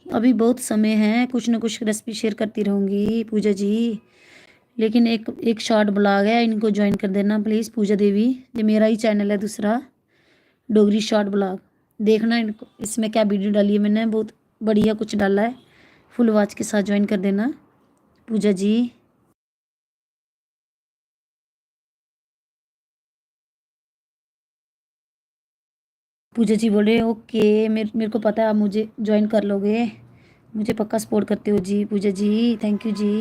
अभी बहुत समय है, कुछ ना कुछ रेसिपी शेयर करती रहूँगी पूजा जी। लेकिन एक एक शॉर्ट ब्लॉग है, इनको ज्वाइन कर देना प्लीज़ पूजा देवी। ये मेरा ही चैनल है दूसरा, डोगरी शॉर्ट ब्लॉग। देखना इनको, इसमें क्या वीडियो डाली है मैंने, बहुत बढ़िया कुछ डाला है। फुल वॉच के साथ ज्वाइन कर देना पूजा जी। पूजा जी बोले ओके, मेरे को पता है आप मुझे ज्वाइन कर लोगे, मुझे पक्का सपोर्ट करते हो जी पूजा जी। थैंक यू जी।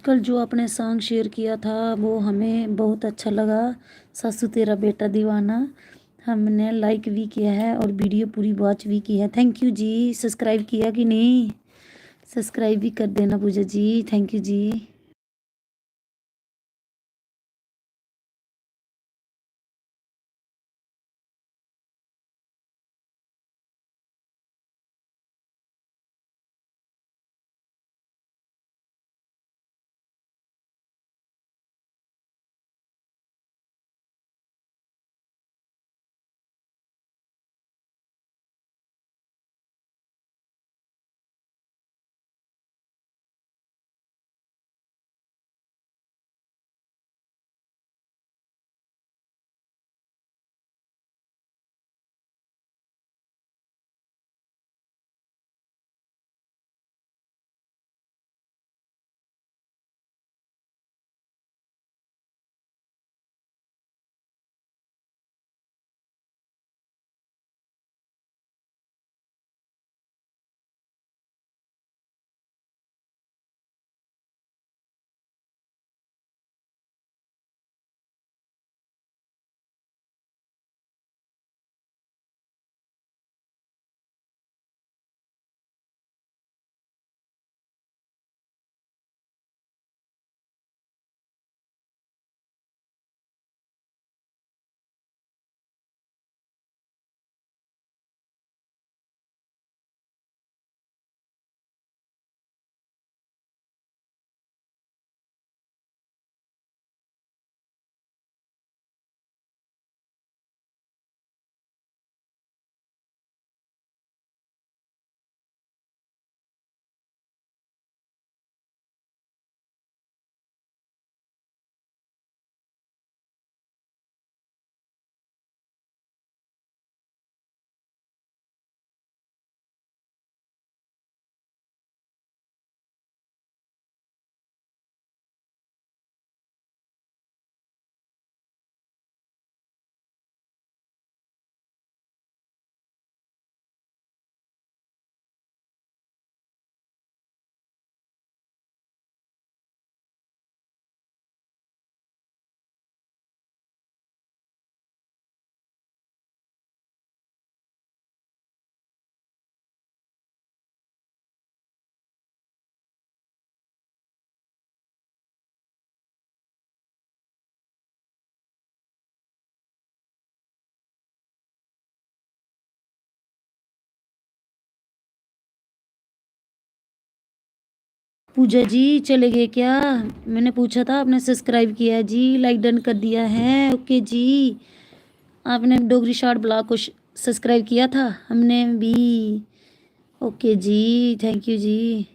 कल जो आपने सॉन्ग शेयर किया था वो हमें बहुत अच्छा लगा। सासू तेरा बेटा दीवाना, हमने लाइक भी किया है और वीडियो पूरी वॉच भी की है। Thank you ji. सब्सक्राइब किया कि नहीं? सब्सक्राइब भी कर देना पूजा जी। थैंक यू जी। पूजा जी चले गए क्या? मैंने पूछा था, आपने सब्सक्राइब किया है जी, लाइक डन कर दिया है। ओके जी। आपने डोगरी शॉर्ट ब्लॉग को सब्सक्राइब किया था, हमने भी। ओके जी। थैंक यू जी।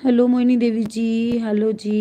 हेलो मोहिनी देवी जी, हेलो जी।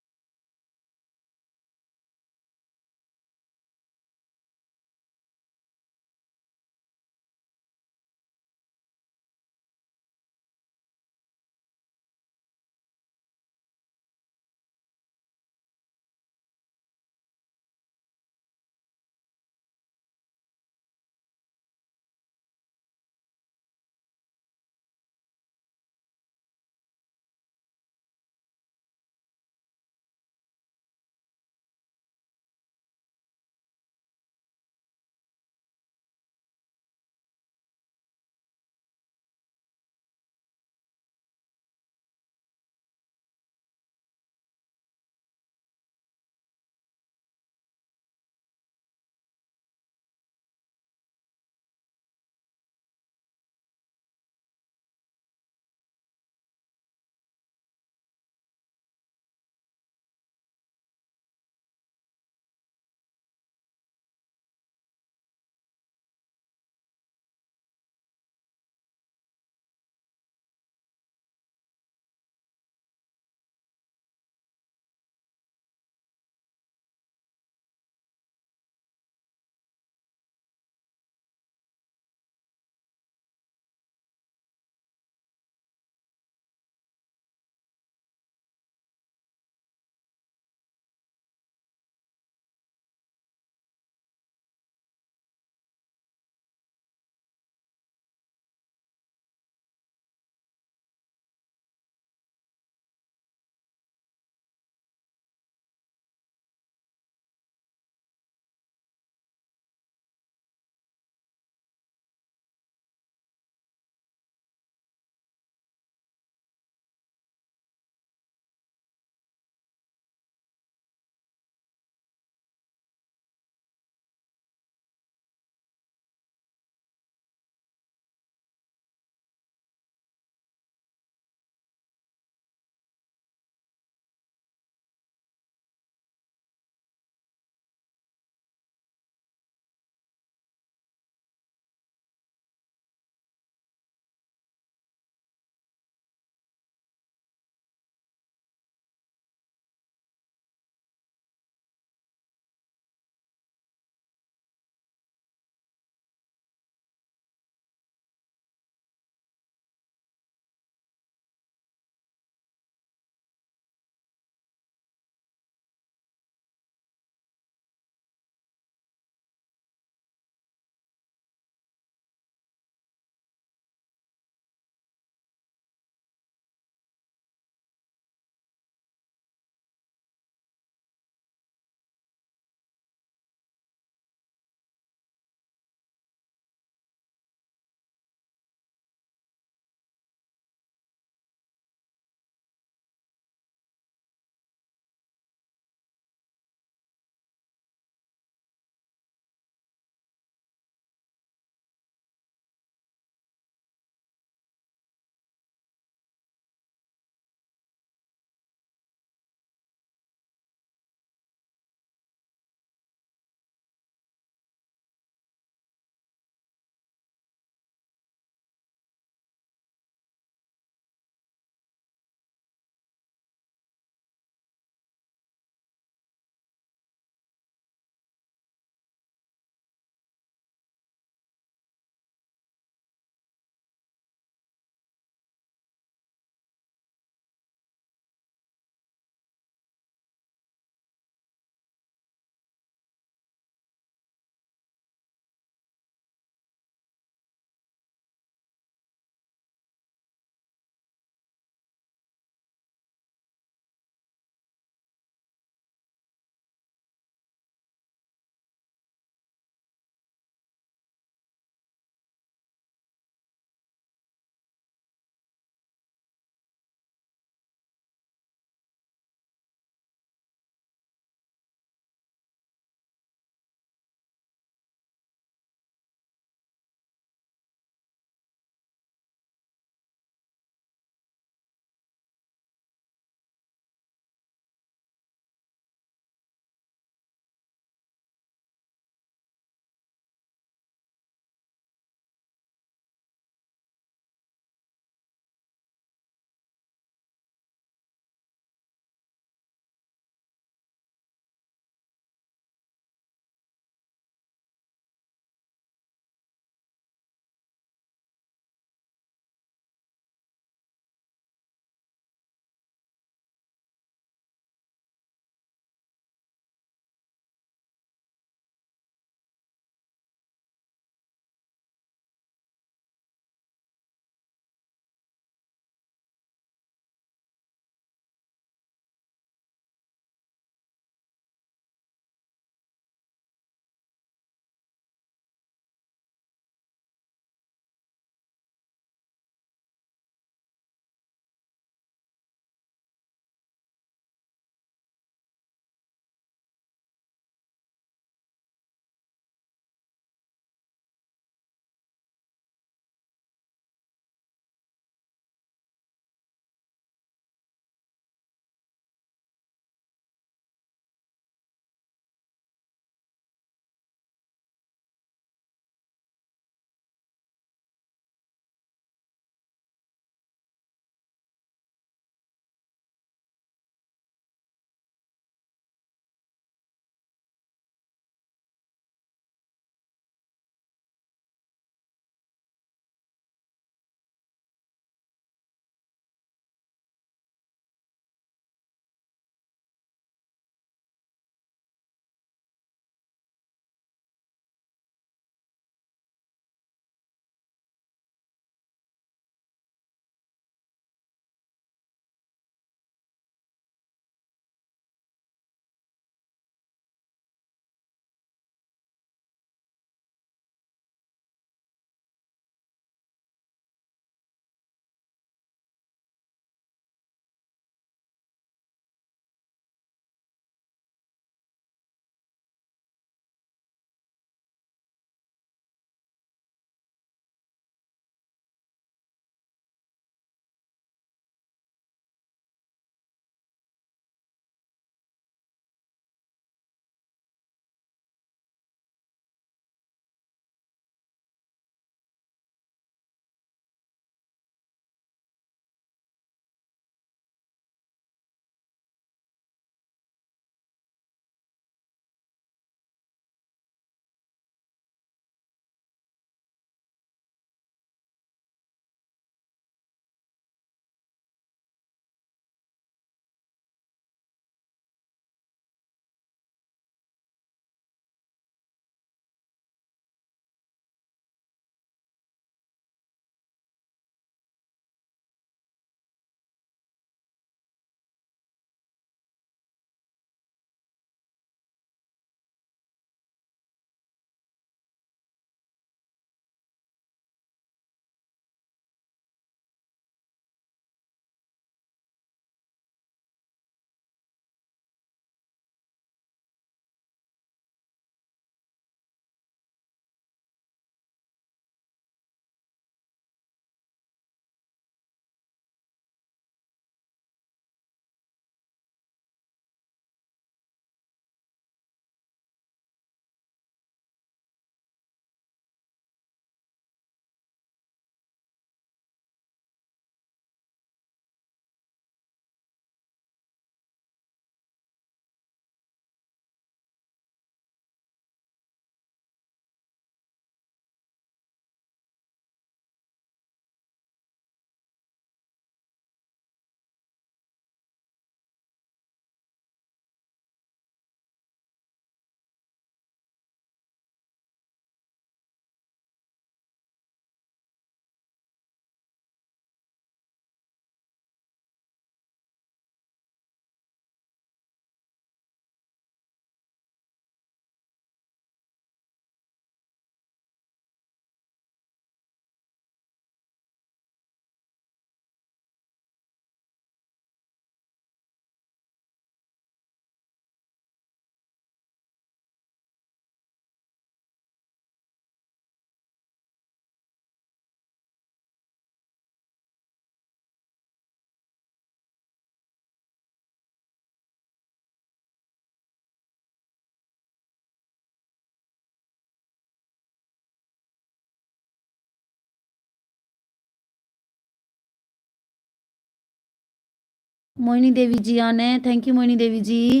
मोहिनी देवी जी आने, थैंक यू मोहिनी देवी जी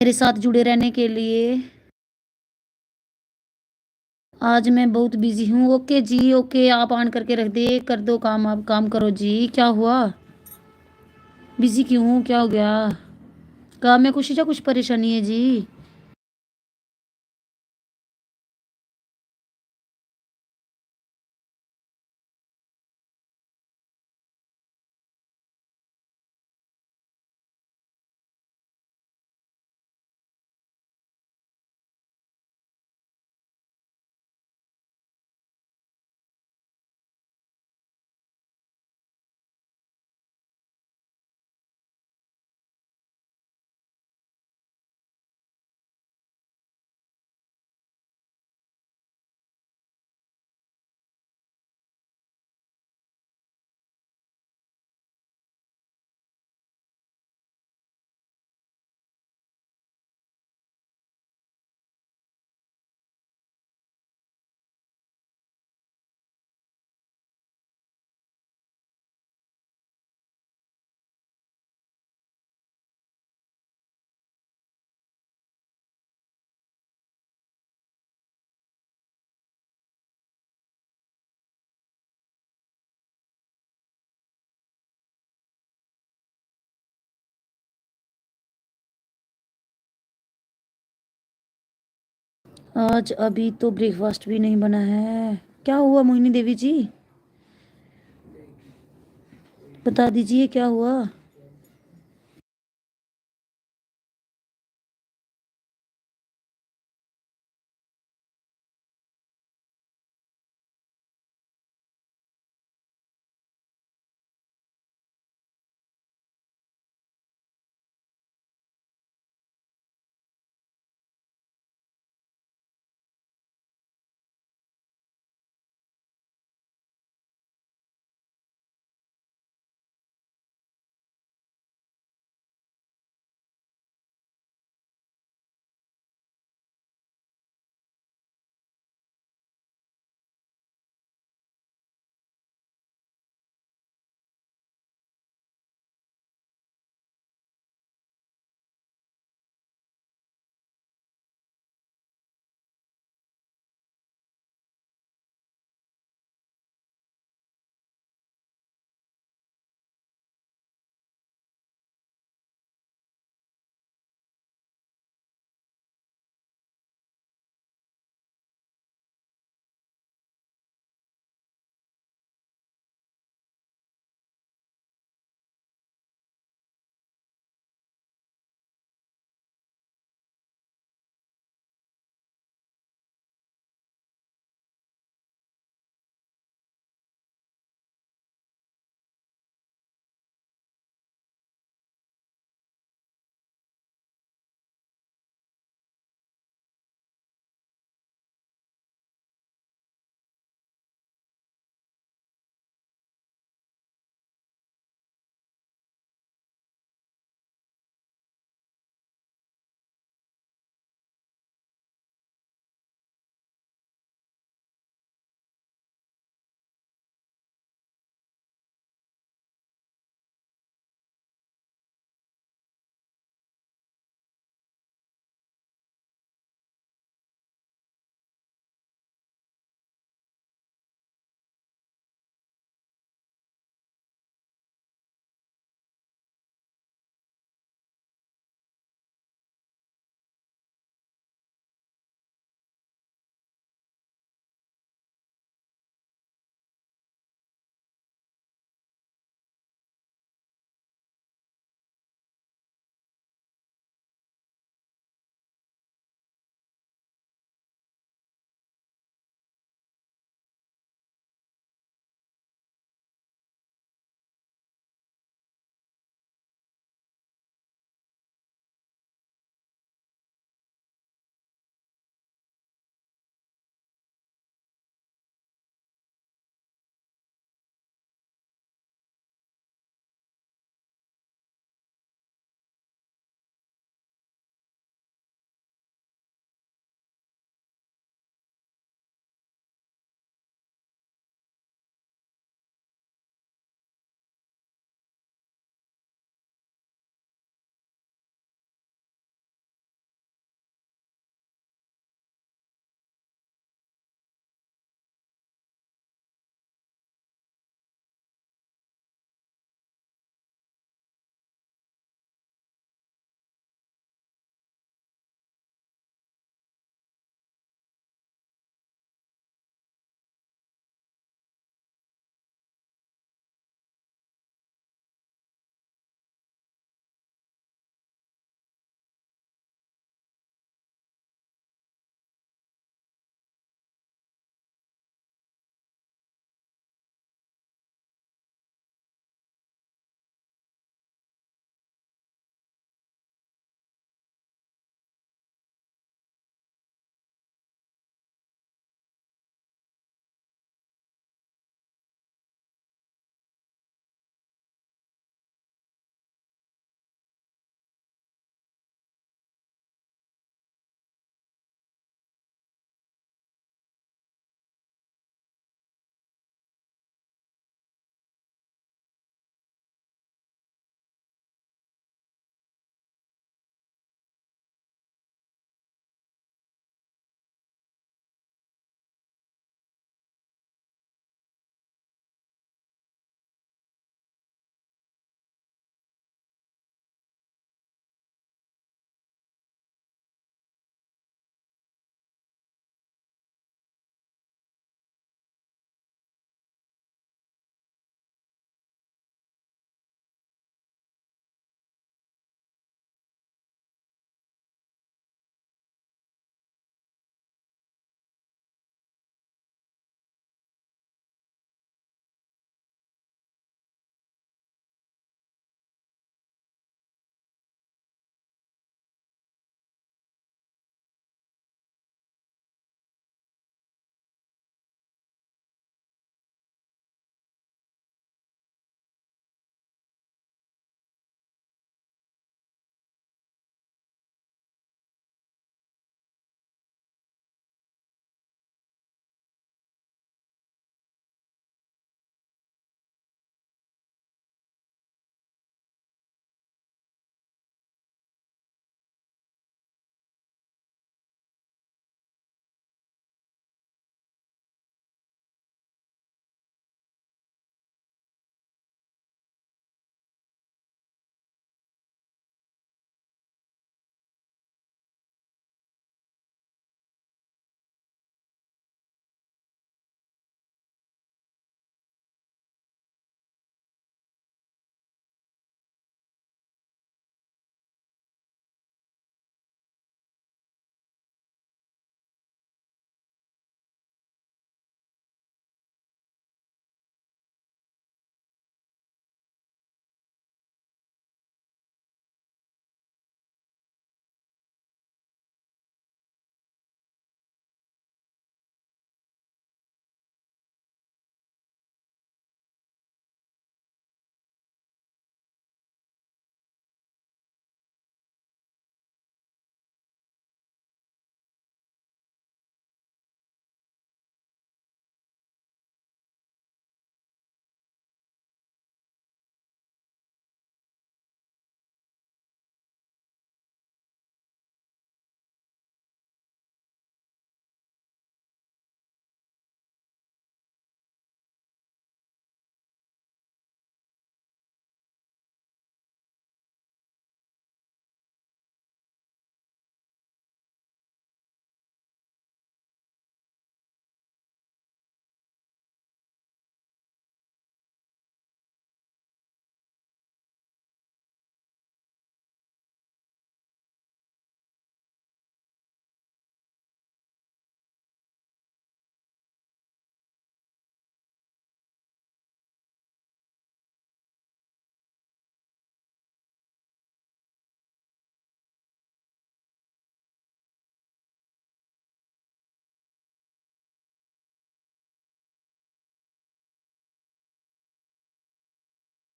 मेरे साथ जुड़े रहने के लिए। आज मैं बहुत बिजी हूँ। ओके जी ओके, आप ऑन करके रख दे, कर दो काम, आप काम करो जी। क्या हुआ, बिजी क्यों हूँ, क्या हो गया, काम में कुछ या कुछ परेशानी है जी? आज अभी तो ब्रेकफास्ट भी नहीं बना है। क्या हुआ मोहिनी देवी जी, बता दीजिए क्या हुआ?